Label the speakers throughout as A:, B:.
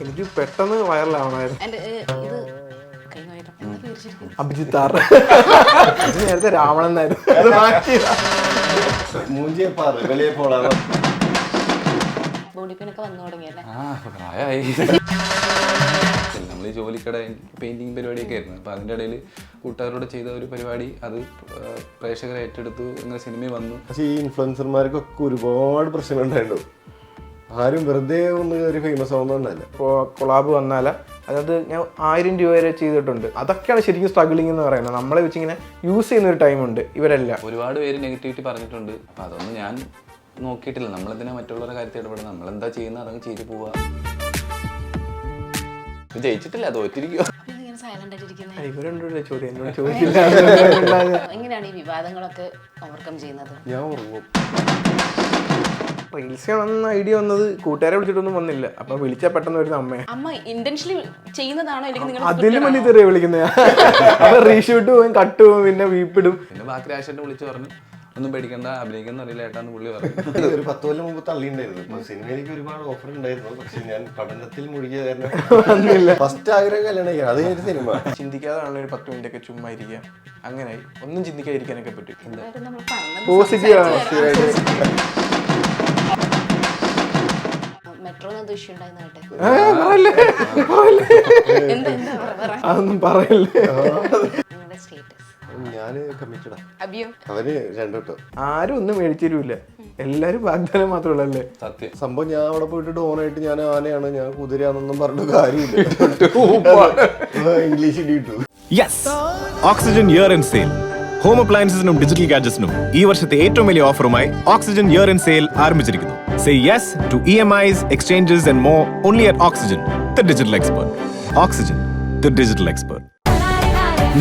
A: എനിക്ക് പെട്ടെന്ന് വൈറലാവണമായിരുന്നു. അഭിജിത്ത് ആർ നേരത്തെ രാവണനായിരുന്നു.
B: നമ്മൾ ഈ ജോലിക്കട പെയിന്റിങ് പരിപാടിയൊക്കെ ആയിരുന്നു. അപ്പോൾ അതിൻ്റെ ഇടയിൽ കൂട്ടുകാരോട് ചെയ്ത ഒരു പരിപാടി അത് പ്രേക്ഷകരെ ഏറ്റെടുത്തു. ഇങ്ങനെ സിനിമയിൽ വന്നു.
C: പക്ഷേ ഈ ഇൻഫ്ലുവൻസർമാർക്കൊക്കെ ഒരുപാട് പ്രശ്നങ്ങളുണ്ടായിട്ടുണ്ടാവും. ആരും വെറുതെ ഒന്ന് ഒരു ഫേമസ് ആവുന്നതല്ല.
A: ഇപ്പോൾ കൊളാബ് വന്നാൽ അതായത് ഞാൻ 1000 രൂപ വരെ ചെയ്തിട്ടുണ്ട്. അതൊക്കെയാണ് ശരിക്കും സ്ട്രഗിളിംഗ് എന്ന് പറയുന്നത്. നമ്മളെ വെച്ചിങ്ങനെ യൂസ് ചെയ്യുന്ന ഒരു ടൈമുണ്ട് ഇവരെല്ലാം.
B: ഒരുപാട് പേര് നെഗറ്റിവിറ്റി പറഞ്ഞിട്ടുണ്ട്. അപ്പം അതൊന്നും ഞാൻ നോക്കിയിട്ടില്ല. നമ്മളെന്തിനാ മറ്റുള്ളവരുടെ കാര്യത്തിൽ ഇടപെടുന്നത്? നമ്മളെന്താ ചെയ്യുന്നത് അതങ്ങ് ചെയ്ത് പോവുക. ജയിച്ചിട്ടില്ല, തോറ്റിരിക്കുക.
A: ഇവരുണ്ടോ ചോദ്യം എന്നോട് ചോദിച്ചില്ല.
D: എങ്ങനെയാണ് ഈ വിവാദങ്ങളൊക്കെ ഓവർകം ചെയ്യുന്നത്?
C: ഞാൻ ഉറങ്ങും.
A: റീൽസ് കാണുന്ന ഐഡിയ വന്നത് കൂട്ടുകാരെ വിളിച്ചിട്ടൊന്നും വന്നില്ല. അപ്പൊ വിളിച്ചാൽ പെട്ടെന്ന് വരുന്ന
D: അമ്മ ഇന്റൻഷനലി ചെയ്യുന്നതാണോ?
A: അതിലും വലിയ തെറിയ വിളിക്കുന്ന അപ്പൊ റീഷൂട്ട് പോകും, കട്ട് പോകും, പിന്നെ വീപ്പിടും.
B: പിന്നെ ബാക്കി രാശേട്ടൻ വിളിച്ച് പറഞ്ഞു ഒന്നും പേടിക്കണ്ട, അഭിനയിക്കുന്ന അറിയില്ല ഏട്ടാന്ന് പുള്ളി പറഞ്ഞു.
C: ഒരു 10 കൊല്ലം മുമ്പ് തള്ളിണ്ടായിരുന്നു. ഇപ്പൊ സിനിമയിലേക്ക് ഒരുപാട് ഓഫർ ഉണ്ടായിരുന്നു. പക്ഷെ ഞാൻ പഠനത്തിൽ മുഴുകിയ കാരണം ഫസ്റ്റ് ആഗ്രഹം കല്യാണം ചെയ്യാം. അത് കഴിഞ്ഞ സിനിമ
A: ചിന്തിക്കാതാണല്ലോ ഒരു 10 മിനിറ്റ് ഒക്കെ ചുമ്മാ ഇരിക്കുക. അങ്ങനെ ഒന്നും ചിന്തിക്കാതിരിക്കാനൊക്കെ പറ്റും.
D: പോസിറ്റീവ് ആണ്.
A: അതൊന്നും പറയല്ലേ.
C: ഞാന് കമ്മിറ്റഡാ. അവന് രണ്ടോട്ടോ
A: ആരും ഒന്നും മേടിച്ചിരുമില്ല. എല്ലാരും വാഗ്ദാനം മാത്രമല്ലേ.
B: സത്യം
C: സംഭവം ഞാൻ അവിടെ പോയിട്ട് ഡോണായിട്ട് ഞാൻ ആനയാണ്, ഞാൻ കുതിരയാണെന്നൊന്നും പറഞ്ഞിട്ട് കാര്യമില്ല. ഇംഗ്ലീഷ് ഇടിയിട്ടു.
E: Yes, Oxygen year end sale home അപ്ലയൻസസിനും ഡിജിറ്റൽ ഗാഡ്ജറ്റ്സിനും ഈ വർഷത്തെ ഏറ്റവും വലിയ ഓഫറുമായി ഓക്സിജൻ ഇയർ ആൻഡ് സെയിൽ ആരംഭിച്ചിരിക്കുന്നു. Say yes to EMIs, exchanges and more only at Oxygen, the digital expert. Oxygen, the digital expert.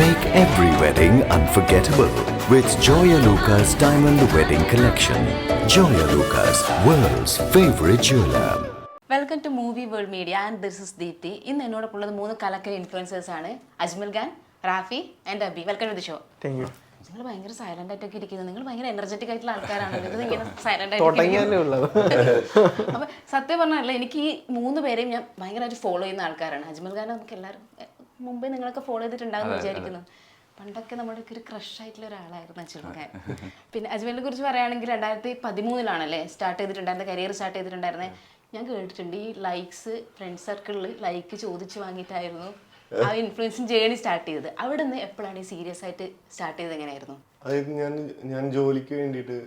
F: Make every wedding unforgettable with Joya Lucas Diamond Wedding Collection. Joya Lucas, world's favorite jeweler.
D: Welcome to movie world media and this is Deepthi. ഇന്ന് എന്നോടൊപ്പമുള്ളത് 3 കലക്കൽ influencers ആണ്. Ajmal Khan, Rafi and Abi. Welcome to the show.
A: Thank you.
D: നിങ്ങൾ ഭയങ്കര silent ആയിട്ടൊക്കെ ഇരിക്കുന്നത്. നിങ്ങൾ ഭയങ്കര എനർജറ്റിക് ആയിട്ടുള്ള ആൾക്കാരാണ്. ഇങ്ങനെ സൈലന്റ് ആയിട്ട് അപ്പൊ സത്യം പറഞ്ഞല്ല, എനിക്ക് ഈ 3 പേരെയും ഞാൻ ഭയങ്കരമായിട്ട് ഫോളോ ചെയ്യുന്ന ആൾക്കാരാണ്. അജ്മൽ ഖാൻ നമുക്ക് എല്ലാവരും മുമ്പേ നിങ്ങളൊക്കെ ഫോളോ ചെയ്തിട്ടുണ്ടാകും വിചാരിക്കുന്നു. പണ്ടൊക്കെ നമ്മുടെ ഒരു ക്രഷ് ആയിട്ടുള്ള ഒരാളായിരുന്നു അജ്മൽ ഖാൻ. പിന്നെ അജ്മലിനെ കുറിച്ച് പറയുകയാണെങ്കിൽ 2013 സ്റ്റാർട്ട് ചെയ്തിട്ടുണ്ടായിരുന്നത്, കരിയർ സ്റ്റാർട്ട് ചെയ്തിട്ടുണ്ടായിരുന്നത്. ഞാൻ കേട്ടിട്ടുണ്ട് ഈ ലൈക്സ് ഫ്രണ്ട് സർക്കിളിൽ ലൈക്ക് ചോദിച്ചു വാങ്ങിയിട്ടായിരുന്നു ആ ഇൻഫ്ലുവൻസിങ് ജേണി സ്റ്റാർട്ട് ചെയ്തത്. അവിടെ നിന്ന് എപ്പോഴാണ് ഈ സീരിയസ് ആയിട്ട് സ്റ്റാർട്ട് ചെയ്തത്? എങ്ങനെയായിരുന്നു?
C: അതായത് ഞാൻ ജോലിക്ക് വേണ്ടിയിട്ട്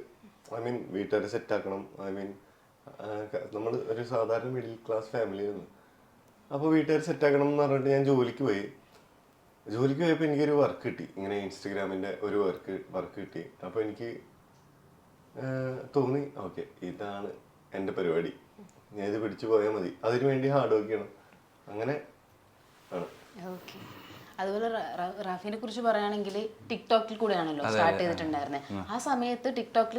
C: വീട്ടുകാരെ സെറ്റ് ആക്കണം. നമ്മൾ ഒരു സാധാരണ മിഡിൽ ക്ലാസ് ഫാമിലിയാണ്. അപ്പോൾ വീട്ടുകാർ സെറ്റ് ആക്കണം എന്ന് പറഞ്ഞിട്ട് ഞാൻ ജോലിക്ക് പോയപ്പോൾ എനിക്കൊരു വർക്ക് കിട്ടി. ഇങ്ങനെ ഇൻസ്റ്റഗ്രാമിൻ്റെ ഒരു വർക്ക് കിട്ടി. അപ്പോൾ എനിക്ക് തോന്നി ഓക്കെ ഇതാണ് എൻ്റെ പരിപാടി, ഞാൻ ഇത് പിടിച്ചു പോയാൽ മതി, അതിനു വേണ്ടി ഹാർഡ് വർക്ക് ചെയ്യണം. അങ്ങനെ ആണ്.
D: ഓക്കെ. അതുപോലെ റാഫിനെ കുറിച്ച് പറയുകയാണെങ്കിൽ ടിക്ടോക്കിൽ കൂടെയാണല്ലോ സ്റ്റാർട്ട് ചെയ്തിട്ടുണ്ടായിരുന്നത്. ആ സമയത്ത് ടിക്ടോക്കിൽ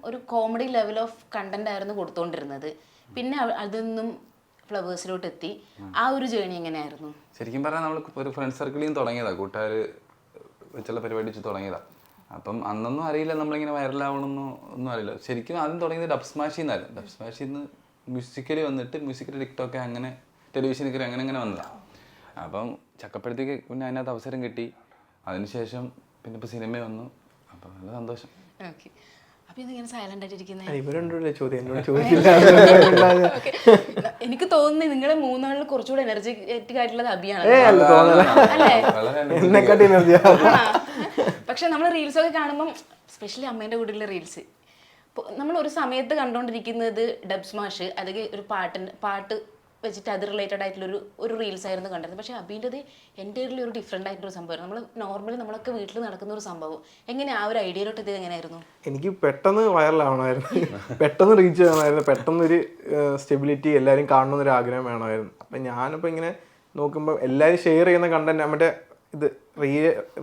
D: ഒരു കോമഡി ലെവൽ ഓഫ് കണ്ടന്റ് ആയിരുന്നു കൊടുത്തുകൊണ്ടിരുന്നത്. പിന്നെ അതിൽ നിന്നും ഫ്ലവേഴ്സിലോട്ട് എത്തി. ആ ഒരു ജേണി എങ്ങനെയായിരുന്നു?
B: ശരിക്കും പറഞ്ഞാൽ നമ്മൾ ഒരു ഫ്രണ്ട് സർക്കിളിൽ നിന്ന് തുടങ്ങിയതാണ്, കൂട്ടുകാർ വെച്ചുള്ള പരിപാടി വെച്ച് തുടങ്ങിയതാണ്. അപ്പം അന്നൊന്നും അറിയില്ല നമ്മളിങ്ങനെ വൈറലാവണമെന്നോ ഒന്നും അറിയില്ല. ശരിക്കും ആദ്യം തുടങ്ങിയത് ഡബ് സ്മാഷിൽ നിന്നായിരുന്നു. ഡബ് സ്മാഷിൽ നിന്ന് മ്യൂസിക്കലി വന്നിട്ട് മ്യൂസിക്കലി ടിക്ടോക്ക് അങ്ങനെ ടെലിവിഷനിൽ കയറി അങ്ങനെ വന്നതാണ്. അപ്പം ചക്കപ്പഴത്തേക്ക് പിന്നെ അതിനകത്ത് അവസരം കിട്ടി. അതിനുശേഷം പിന്നെ ഇപ്പോൾ സിനിമ വന്നു. അപ്പം നല്ല സന്തോഷം.
D: ഓക്കെ. അപ്പോൾ ഇതിങ്ങനെ സൈലന്റ് ആയിട്ടിരിക്കുന്നത്
A: ഇവരുണ്ടോ ചോദ്യം എന്നോട് ചോദിച്ചില്ല.
D: എനിക്ക് തോന്നുന്നു നിങ്ങളെ 3 ആളിൽ കുറച്ചുകൂടെ എനർജറ്റിക് ആയിട്ടുള്ളത് അബിയാണ്. പക്ഷെ നമ്മൾ റീൽസ് ഒക്കെ കാണുമ്പം സ്പെഷ്യലി അമ്മേൻ്റെ കൂടെയുള്ള റീൽസ് നമ്മൾ ഒരു സമയത്ത് കണ്ടുകൊണ്ടിരിക്കുന്നത് ഡബ് സ്മാഷ് അല്ലെങ്കിൽ ഒരു പാട്ട് വെച്ചിട്ട് അത് റിലേറ്റഡ് ആയിട്ടുള്ള ഒരു റീൽസ് ആയിരുന്നു കണ്ടത്. പക്ഷേ അബീൻ്റെത് എൻ്റെ ഒരു ഡിഫറെൻ്റ് ആയിട്ടൊരു സംഭവം. നമ്മളൊക്കെ വീട്ടിൽ നടക്കുന്ന ഒരു സംഭവം. എങ്ങനെ ആ ഒരു ഐഡിയയിലോട്ട് എത്തിയത് എങ്ങനെയായിരുന്നു?
A: എനിക്ക് പെട്ടെന്ന് വൈറലാവണമായിരുന്നു, പെട്ടെന്ന് റീച്ച് ചെയ്യണമായിരുന്നു, പെട്ടെന്നൊരു സ്റ്റെബിലിറ്റി എല്ലാവരും കാണണമെന്നൊരു ആഗ്രഹം വേണമായിരുന്നു. അപ്പം ഞാനിപ്പോൾ ഇങ്ങനെ നോക്കുമ്പോൾ എല്ലാവരും ഷെയർ ചെയ്യുന്ന കണ്ടന്റ് നമ്മുടെ ഇത്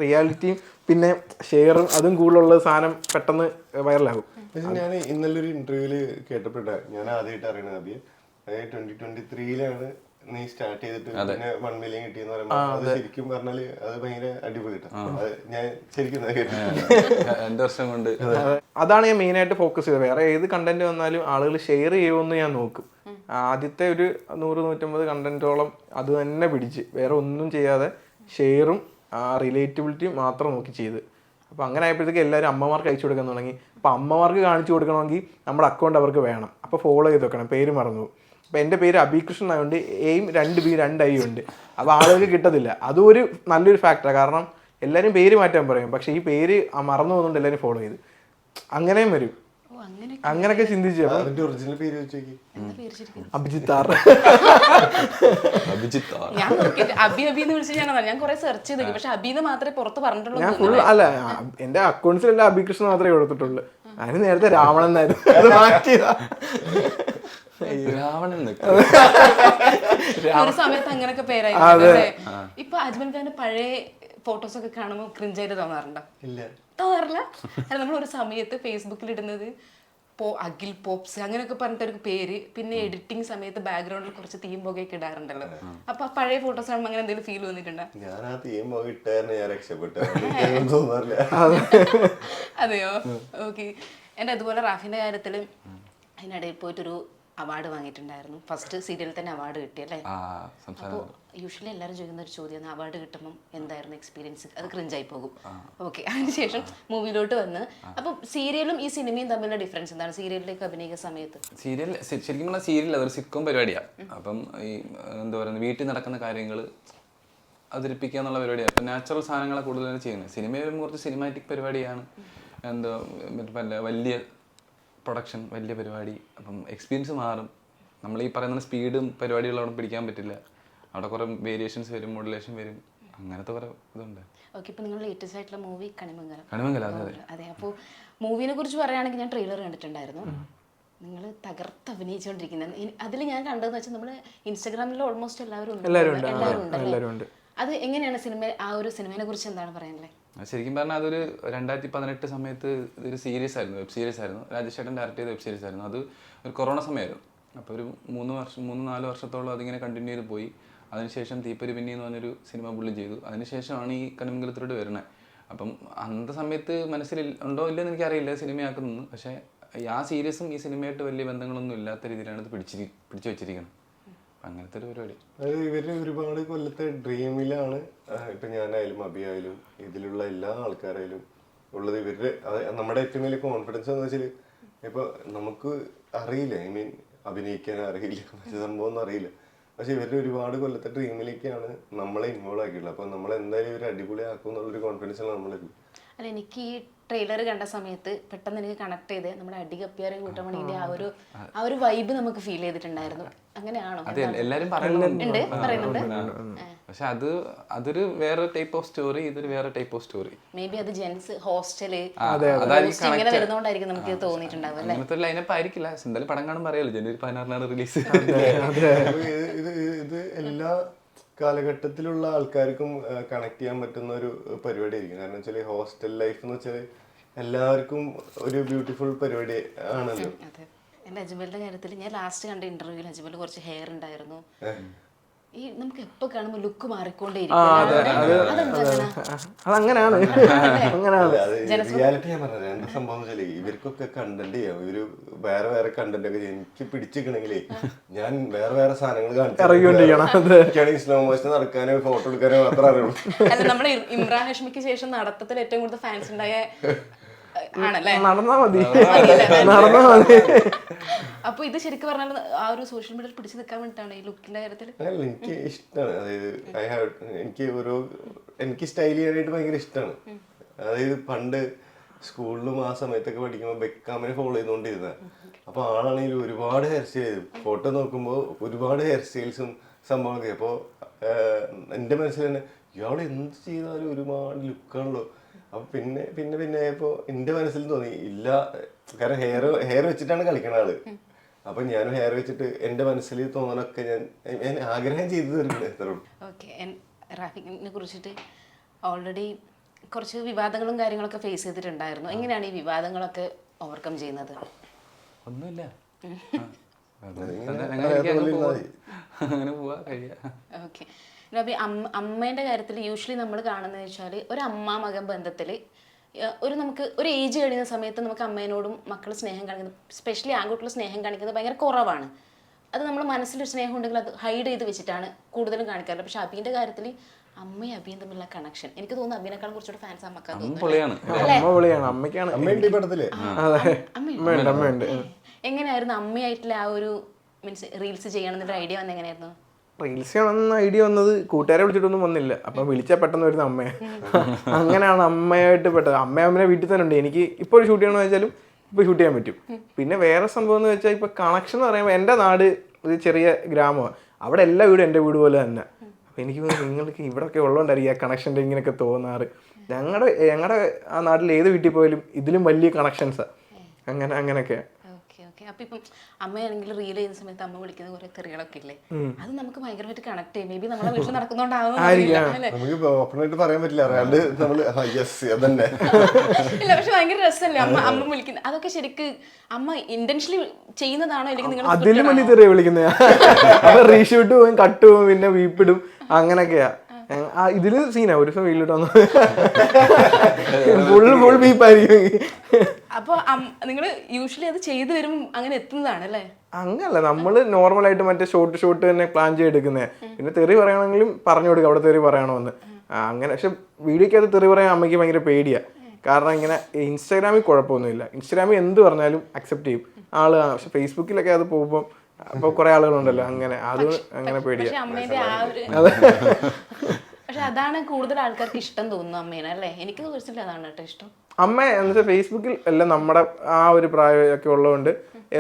A: റിയാലിറ്റിയും പിന്നെ ഷെയറും അതും കൂടുതലുള്ള സാധനം പെട്ടെന്ന് വൈറലാകും.
C: പക്ഷെ ഞാൻ ഇന്നലെ ഒരു ഇന്റർവ്യൂവിൽ കേട്ടപ്പെട്ട ഞാൻ ആദ്യമായിട്ട് അറിയണത് അബിയെ 2023 നീ സ്റ്റാർട്ട് ചെയ്തിട്ട് പിന്നെ 1 മില്യൺ കിട്ടിയെന്ന് പറയുമ്പോൾ അത് ശരിക്കും പറഞ്ഞാല് അത് ഭയങ്കര അടിപൊളിയാ. ഞാൻ ശരിക്കും
B: 2 വർഷം കൊണ്ട്
A: അതാണ് ഞാൻ മെയിനായിട്ട് ഫോക്കസ് ചെയ്തത്. വേറെ ഏത് കണ്ടന്റ് വന്നാലും ആളുകൾ ഷെയർ ചെയ്യുമെന്ന് ഞാൻ നോക്കും. ആദ്യത്തെ ഒരു 100-150 കണ്ടന്റോളം അത് തന്നെ പിടിച്ച് വേറെ ഒന്നും ചെയ്യാതെ ഷെയറും റിലേറ്റബിലിറ്റിയും മാത്രം നോക്കി ചെയ്ത്. അപ്പോൾ അങ്ങനെ ആയപ്പോഴത്തേക്ക് എല്ലാവരും അമ്മമാർക്ക് അയച്ചു കൊടുക്കാൻ തുടങ്ങി. അപ്പോൾ അമ്മമാർക്ക് കാണിച്ചു കൊടുക്കണമെങ്കിൽ നമ്മുടെ അക്കൗണ്ട് അവർക്ക് വേണം. അപ്പോൾ ഫോളോ ചെയ്ത് വെക്കണം, പേര് മറന്നു പോകും. അപ്പോൾ എൻ്റെ പേര് അബികൃഷ്ണൻ ആയതുകൊണ്ട് എയും 2B 2I ഉണ്ട്. അപ്പോൾ ആളുകൾക്ക് കിട്ടത്തില്ല. അതും ഒരു നല്ലൊരു ഫാക്ടറാണ്. കാരണം എല്ലാവരും പേര് മാറ്റാൻ പറയും, പക്ഷേ ഈ പേര് മറന്നു പോകുന്നുണ്ട് എല്ലാവരും ഫോളോ ചെയ്ത്. അങ്ങനെയും വരും. അങ്ങനെയൊക്കെ ചിന്തിച്ചു.
C: അതിന്റെ ഒറിജിനൽ പേര് വെച്ചേക്ക്
A: അഭിജിത്ത് ആർ.
D: ഞാൻ നോക്കിയിട്ട് അബി എന്ന് വിളിച്ച് ഞാൻ കുറെ സെർച്ച് ചെയ്തു, പക്ഷെ അബിന്ന് മാത്രമേ പുറത്ത് പറഞ്ഞിട്ടുള്ളൂ.
A: ഞാൻ ഫുൾ അല്ല, എൻ്റെ അക്കൗണ്ട്സിലെല്ലാം അബികൃഷ്ണൻ മാത്രമേ കൊടുത്തിട്ടുള്ളൂ. അതിന് നേരത്തെ രാവണൻ എന്നായിരുന്നു, അത് മാറ്റിയതാ.
D: ഒരു സമയത്ത് അങ്ങനൊക്കെ പേരായിരുന്നു. ഇപ്പൊ അജ്മൽ ഖാന്റെ പഴയ ഫോട്ടോസ് ഒക്കെ കാണുമ്പോൾ ക്രിഞ്ചായിട്ട് തോന്നാറുണ്ടോ? തോന്നാറില്ല. അല്ല, നമ്മൾ ഒരു സമയത്ത് ഫേസ്ബുക്കിൽ ഇടുന്നത് അഖിൽ പോപ്സ് അങ്ങനെയൊക്കെ പറഞ്ഞിട്ടൊരു പേര്, പിന്നെ എഡിറ്റിംഗ് സമയത്ത് ബാക്ക്ഗ്രൗണ്ടിൽ കുറച്ച് തീം പുകയൊക്കെ ഇടാറുണ്ടല്ലോ. അപ്പൊ പഴയ ഫോട്ടോസ് കാണുമ്പോൾ അങ്ങനെ എന്തെങ്കിലും ഫീൽ വന്നിട്ടുണ്ടോ?
C: ഞാൻ ആ തീം പുക ഇട്ടായിരുന്നു, ഞാൻ രക്ഷപ്പെട്ടു. തോന്നാറില്ല.
D: അതെയോ? ഓക്കെ. എൻ്റെ അതുപോലെ റാഫിന്റെ കാര്യത്തിൽ അതിനിടയിൽ പോയിട്ടൊരു അവാർഡ് വാങ്ങിയിട്ടുണ്ടായിരുന്നു. ഫസ്റ്റ് സീരിയലിൽ തന്നെ അവാർഡ് കിട്ടിയല്ലേ? അപ്പോൾ യൂഷ്വലി എല്ലാവരും ചോദിക്കുന്ന ഒരു ചോദ്യം, അവാർഡ് കിട്ടുമ്പോൾ എന്തായിരുന്നു എക്സ്പീരിയൻസ്? അത് ക്രിഞ്ചായി പോകും. ഓക്കെ. അതിനുശേഷം മൂവിയിലോട്ട് വന്ന്, അപ്പം സീരിയലും ഈ സിനിമയും തമ്മിലുള്ള ഡിഫറൻസ് എന്താണ്? സീരിയലിലേക്ക് അഭിനയിക്കുന്ന സമയത്ത്
B: സീരിയൽ ശരിക്കും പറഞ്ഞാൽ സീരിയൽ അതൊരു സിറ്റ്കോം പരിപാടിയാണ്. അപ്പം ഈ എന്താ പറയുക, വീട്ടിൽ നടക്കുന്ന കാര്യങ്ങൾ അവതരിപ്പിക്കുക എന്നുള്ള പരിപാടിയാണ്. അപ്പം നാച്ചുറൽ സാധനങ്ങളെ കൂടുതലാണ് ചെയ്യുന്നത്. സിനിമ വരുമ്പോൾ കുറച്ച് സിനിമാറ്റിക് പരിപാടിയാണ്, എന്താ വലിയ പ്രൊഡക്ഷൻ, വലിയ പരിപാടി. അപ്പം എക്സ്പീരിയൻസ് മാറും. നമ്മൾ ഈ പറയുന്ന സ്പീഡും പരിപാടികളും അവിടെ പിടിക്കാൻ പറ്റില്ല. അവിടെ കുറേ വേരിയേഷൻസ് വരും, മോഡുലേഷൻ വരും, അങ്ങനത്തെ കുറേ ഇതുണ്ട്.
D: ഓക്കെ. ഇപ്പം നിങ്ങൾ ലേറ്റസ്റ്റ് ആയിട്ടുള്ള മൂവി കണിമംഗലം.
B: അതെ.
D: അപ്പോൾ മൂവിനെ കുറിച്ച് പറയുകയാണെങ്കിൽ ഞാൻ ട്രെയിലർ കണ്ടിട്ടുണ്ടായിരുന്നു. നിങ്ങൾ തകർത്ത് അഭിനയിച്ചുകൊണ്ടിരിക്കുന്നത്. അതിൽ ഞാൻ കണ്ടതെന്ന് വെച്ചാൽ നമ്മൾ ഇൻസ്റ്റാഗ്രാമിൽ ഓൾമോസ്റ്റ് എല്ലാവരും ഉണ്ട്. അത് എങ്ങനെയാണ് ആ ഒരു സിനിമയെ കുറിച്ച് എന്താണ് പറയാനുള്ളത്?
B: ശരിക്കും പറഞ്ഞാൽ അതൊരു 2018 സമയത്ത് ഇതൊരു സീരീസ് ആയിരുന്നു, വെബ് സീരീസ് ആയിരുന്നു. രാജേഷ് ചേട്ടൻ ഡയറക്റ്റ് ചെയ്ത വെബ് സീരീസ് ആയിരുന്നു. അത് ഒരു കൊറോണ സമയമായിരുന്നു. അപ്പോൾ ഒരു 3-4 വർഷത്തോളം അതിങ്ങനെ കണ്ടിന്യൂ ചെയ്ത് പോയി. അതിനുശേഷം തീപ്പൊരി പിന്നി എന്ന് പറഞ്ഞൊരു സിനിമ പുള്ളി ചെയ്തു. അതിനുശേഷമാണ് ഈ കണിമംഗലത്തിലോട്ട് വരുന്നത്. അപ്പം അന്നത്തെ സമയത്ത് മനസ്സിൽ ഉണ്ടോ ഇല്ലെന്ന് എനിക്കറിയില്ല സിനിമയാക്കുന്നു. പക്ഷേ ആ സീരീസും ഈ സിനിമയായിട്ട് വലിയ ബന്ധങ്ങളൊന്നും ഇല്ലാത്ത രീതിയിലാണ് ഇത് പിടിച്ചു വെച്ചിരിക്കുന്നത്. അങ്ങനത്തെ ഒരു പരിപാടി.
C: അതായത് ഇവര് ഒരുപാട് കൊല്ലത്തെ ഡ്രീമിലാണ് ഇപ്പൊ ഞാനായാലും അഭിയായാലും ഇതിലുള്ള എല്ലാ ആൾക്കാരായാലും ഉള്ളത്. ഇവരുടെ നമ്മുടെ ഏറ്റവും വലിയ കോൺഫിഡൻസ് എന്ന് വെച്ചാൽ ഇപ്പൊ നമുക്ക് അറിയില്ല, ഐ മീൻ അഭിനയിക്കാൻ അറിയില്ല, മറ്റു സംഭവം ഒന്നും അറിയില്ല. പക്ഷെ ഇവരുടെ ഒരുപാട് കൊല്ലത്തെ ഡ്രീമിലേക്കാണ് നമ്മളെ ഇൻവോൾവ് ആക്കിയിട്ടുള്ളത്. അപ്പൊ നമ്മളെന്തായാലും ഇവർ അടിപൊളിയാക്കും എന്നുള്ളൊരു കോൺഫിഡൻസാണ് നമ്മൾക്ക്.
D: അല്ല, എനിക്ക് ഈ ട്രെയിലർ കണ്ട സമയത്ത് പെട്ടെന്ന് എനിക്ക് കണക്ട് ചെയ്ത് നമ്മുടെ അടികപ്പിയാരെയും കൂട്ടമണിന്റെ ആ ഒരു വൈബ് നമുക്ക് ഫീൽ ചെയ്തിട്ടുണ്ടായിരുന്നു. അങ്ങനെയാണോ?
B: എല്ലാരും
D: പറയുന്നുണ്ട്.
B: പക്ഷെ അതൊരു വേറെ ടൈപ്പ് ഓഫ് സ്റ്റോറി, ഇതൊരു വേറെ type of story.
D: May be അത് ജെൻസ് ഹോസ്റ്റല് ഇങ്ങനെ വരുന്നോണ്ടായിരിക്കും നമുക്ക് തോന്നിയിട്ടുണ്ടാവും അല്ലേ?
B: അങ്ങനത്തെ ലൈനപ്പ് ആയിരിക്കില്ല. എന്തായാലും പടം കാണുമ്പോൾ അറിയാലോ, ജനുവരി 16 റിലീസ്.
C: ഇത് എല്ലാ കാലഘട്ടത്തിലുള്ള ആൾക്കാർക്കും കണക്ട് ചെയ്യാൻ പറ്റുന്ന ഒരു പരിപാടി ആയിരിക്കും. കാരണം വെച്ചാൽ ഹോസ്റ്റൽ ലൈഫ് എന്ന് വെച്ചാൽ എല്ലാവർക്കും ഒരു ബ്യൂട്ടിഫുൾ പരിപാടി ആണല്ലോ.
D: എൻ്റെ അജ്മലിന്റെ കാര്യത്തിൽ ഞാൻ ലാസ്റ്റ് കണ്ട ഇന്റർവ്യൂവിൽ അജ്മൽ കുറച്ച് ഹെയർ ഉണ്ടായിരുന്നു. ഈ നമുക്ക് എപ്പോ കാണുമ്പോൾ ലുക്ക് മാറിക്കൊണ്ടേയിരിക്കും.
C: റിയാലിറ്റി ഞാൻ പറഞ്ഞത് എന്താ സംഭവം വെച്ചാൽ ഇവർക്കൊക്കെ കണ്ടന്റ് ചെയ്യാം. ഇവര് വേറെ വേറെ കണ്ടന്റ് ഒക്കെ എനിക്ക് പിടിച്ചിരിക്കണെങ്കിലേ ഞാൻ വേറെ സാധനങ്ങൾ കാണിച്ചു സ്ലോ മോഷൻ നടക്കാനോ ഫോട്ടോ എടുക്കാനോ മാത്രമേ അറിയുള്ളൂ.
D: അല്ല, നമ്മുടെ ഇമ്രാൻ ഹഷ്മിക്ക് ശേഷം നടത്തത്തിൽ ഏറ്റവും കൂടുതൽ ഫാൻസ് ഉണ്ടായ ആണല്ലേ?
A: നടന്നാ മതി.
D: അപ്പൊ ഇത് ശരിക്കും പറഞ്ഞാൽ ആ ഒരു സോഷ്യൽ മീഡിയയിൽ പിടിച്ചു നിൽക്കാൻ വേണ്ടിട്ടാണ് ഈ ലുക്കിന്റെ കാര്യത്തിൽ.
C: എനിക്ക് ഇഷ്ടമാണ്. അതായത് എനിക്ക് സ്റ്റൈൽ ചെയ്യാനായിട്ട് ഭയങ്കര ഇഷ്ടമാണ്. അതായത് പണ്ട് സ്കൂളിലും ആ സമയത്തൊക്കെ പഠിക്കുമ്പോൾ ബെക്കാമിനെ ഫോളോ ചെയ്തുകൊണ്ടിരുന്നത്. അപ്പൊ ആളാണെങ്കിൽ ഒരുപാട് ഹെയർ സ്റ്റൈൽ, ഫോട്ടോ നോക്കുമ്പോൾ ഒരുപാട് ഹെയർ സ്റ്റൈൽസും സംഭവമൊക്കെ. അപ്പോൾ എൻ്റെ മനസ്സിൽ തന്നെ ഇയാൾ എന്ത് ചെയ്താലും ഒരുപാട് ലുക്കാണല്ലോ. അപ്പൊ പിന്നെ ആയപ്പോ എന്റെ മനസ്സിൽ തോന്നി ഇല്ല, കാരണം ഹെയർ വെച്ചിട്ടാണ് കളിക്കണ ആള്. അപ്പൊ ഞാനും ഹെയർ വെച്ചിട്ട് എന്റെ മനസ്സിൽ തോന്നലൊക്കെ ഞാൻ ആഗ്രഹം ചെയ്തു തീർക്കുന്നത്.
D: ഓക്കെ. റാഫിക്കിനെ കുറിച്ചിട്ട് ഓൾറെഡി കുറച്ച് വിവാദങ്ങളും കാര്യങ്ങളൊക്കെ ഫേസ് ചെയ്തിട്ടുണ്ടായിരുന്നു. എങ്ങനെയാണ് ഈ വിവാദങ്ങളൊക്കെ ഓവർകം ചെയ്യുന്നത്?
B: ഒന്നുമില്ല,
D: ഓക്കെ. രവി, അമ്മേൻ്റെ കാര്യത്തിൽ യൂഷ്വലി നമ്മൾ കാണുന്നത് വെച്ചാൽ ഒരു അമ്മ മകൻ ബന്ധത്തിൽ നമുക്ക് ഒരു ഏജ് കഴിയുന്ന സമയത്ത് നമുക്ക് അമ്മേനോടും മക്കൾ സ്നേഹം കാണിക്കുന്നത്, സ്പെഷ്യലി ആൺകുട്ടികൾ സ്നേഹം കാണിക്കുന്നത് ഭയങ്കര കുറവാണ്. അത് നമ്മൾ മനസ്സിലൊരു സ്നേഹം ഉണ്ടെങ്കിൽ അത് ഹൈഡ് ചെയ്ത് വെച്ചിട്ടാണ് കൂടുതലും കാണിക്കാറുള്ളത്. പക്ഷെ അബീൻ്റെ കാര്യത്തിൽ അമ്മയും അബിയും തമ്മിലുള്ള കണക്ഷൻ എനിക്ക് തോന്നുന്നു അബീനേക്കാളും കുറച്ചുകൂടെ ഫാൻസ് അമ്മക്കാന്ന്
B: അമ്മ
D: തോന്നുന്നു.
B: പൊളിയാണ്.
A: അമ്മ വിളിയാണ്, അമ്മയ്ക്കാണ്.
C: അമ്മയുണ്ട് ഈ പടത്തില്.
A: അതെ,
D: അമ്മയുണ്ട്.
A: അമ്മയുണ്ട്.
D: എങ്ങനെയായിരുന്നു അമ്മയായിട്ടുള്ള ആ ഒരു മീൻസ് റീൽസ് ചെയ്യണമെന്നൊരു ഐഡിയ വന്നത് എങ്ങനെയായിരുന്നു?
A: റീൽസ് ചെയ്യണമെന്ന ഐഡിയ വന്നത് കൂട്ടുകാരെ വിളിച്ചിട്ടൊന്നും വന്നില്ല. അപ്പം വിളിച്ചാൽ പെട്ടെന്ന് വരുന്ന അമ്മയെ. അങ്ങനെയാണ് അമ്മയായിട്ട് പെട്ടത്. അമ്മയെ വീട്ടിൽ തന്നെ ഉണ്ട്. എനിക്ക് ഇപ്പോൾ ഒരു ഷൂട്ട് ചെയ്യണമെന്ന് വെച്ചാലും ഇപ്പോൾ ഷൂട്ട് ചെയ്യാൻ പറ്റും. പിന്നെ വേറെ സംഭവം എന്ന് വെച്ചാൽ ഇപ്പോൾ കണക്ഷൻ എന്ന് പറയുമ്പോൾ എൻ്റെ നാട് ഒരു ചെറിയ ഗ്രാമമാണ്. അവിടെ എല്ലാ വീടും എൻ്റെ വീട് പോലെ തന്നെ. അപ്പോൾ എനിക്ക് നിങ്ങൾക്ക് ഇവിടെയൊക്കെ ഉള്ളതുകൊണ്ടായിരിക്കും ആ കണക്ഷൻ്റെ ഇങ്ങനെയൊക്കെ തോന്നാറ്. ഞങ്ങളുടെ ആ നാട്ടിൽ ഏത് വീട്ടിൽ പോയാലും ഇതിലും വലിയ കണക്ഷൻസാണ്. അങ്ങനെയൊക്കെ.
D: അപ്പൊ ഇപ്പം അമ്മയാണെങ്കിൽ റീൽ ചെയ്യുന്ന സമയത്ത് അമ്മ വിളിക്കുന്ന കുറെ തെറികളൊക്കെ ഇല്ലേ, അത് നമുക്ക് ഭയങ്കരമായിട്ട് കണക്ട് ചെയ്യും. മേ ബി നമ്മളെ വീട്ടിൽ നടക്കുന്നോണ്ടാവും അല്ലേ?
C: നമുക്ക് ഓപ്പണായിട്ട് പറയാൻ പറ്റില്ല, അറിയാണ്ട് നമ്മള് യെസ് അതന്നെ.
D: ഇല്ല, പക്ഷെ ഭയങ്കര രസമല്ലേ അമ്മ വിളിക്കുന്നത്? അതൊക്കെ ശരിക്ക് അമ്മ ഇന്റൻഷനലി ചെയ്യുന്നതാണോ അല്ലെങ്കിൽ നിങ്ങൾ
A: അതിലും വലിയ തെറിയ വിളിക്കുന്ന അപ്പൊ റീഷൂട്ട് പോവും, കട്ട് പോവും, പിന്നെ വീപ്പിടും, അങ്ങനെയൊക്കെയാ. ഇതില് സീനാ ഒരു ദിവസം വീട്ടിലിട്ട് വന്നു ഫുൾ വീപ്പായിരിക്കും.
D: അപ്പൊ നിങ്ങള് യൂഷ്വലി അത് ചെയ്തു വരും അങ്ങനെ എത്തുന്നതാണ് അല്ലേ?
A: അങ്ങനല്ല, നമ്മള് നോർമലായിട്ട് മറ്റേ ഷോർട്ട് തന്നെ പ്ലാൻ ചെയ്തെടുക്കുന്നേ. പിന്നെ തെറി പറയണമെങ്കിലും പറഞ്ഞു കൊടുക്കുക അവിടെ തെറി പറയണമെന്ന് അങ്ങനെ. പക്ഷെ വീഡിയോക്കകത്ത് തെറി പറയാൻ അമ്മയ്ക്ക് ഭയങ്കര പേടിയാ. കാരണം ഇങ്ങനെ ഇൻസ്റ്റാഗ്രാമിൽ കുഴപ്പമൊന്നുമില്ല, ഇൻസ്റ്റാഗ്രാമിൽ എന്ത് പറഞ്ഞാലും അക്സെപ്റ്റ് ചെയ്യും ആള്. പക്ഷെ ഫേസ്ബുക്കിലൊക്കെ അത് പോകുമ്പോൾ അപ്പോൾ കുറെ ആളുകളുണ്ടല്ലോ അങ്ങനെ, അത് അങ്ങനെ പേടിയാ.
D: പക്ഷെ അതാണ് കൂടുതൽ ആൾക്കാർക്ക് ഇഷ്ടം തോന്നുന്നു അമ്മേനെ അല്ലേ? എനിക്ക് പേഴ്സണലി അതാണ് കേട്ടോ ഇഷ്ടം.
A: അമ്മ എന്ന് വെച്ചാൽ ഫേസ്ബുക്കിൽ എല്ലാം നമ്മുടെ ആ ഒരു പ്രായമൊക്കെ ഉള്ളതുകൊണ്ട്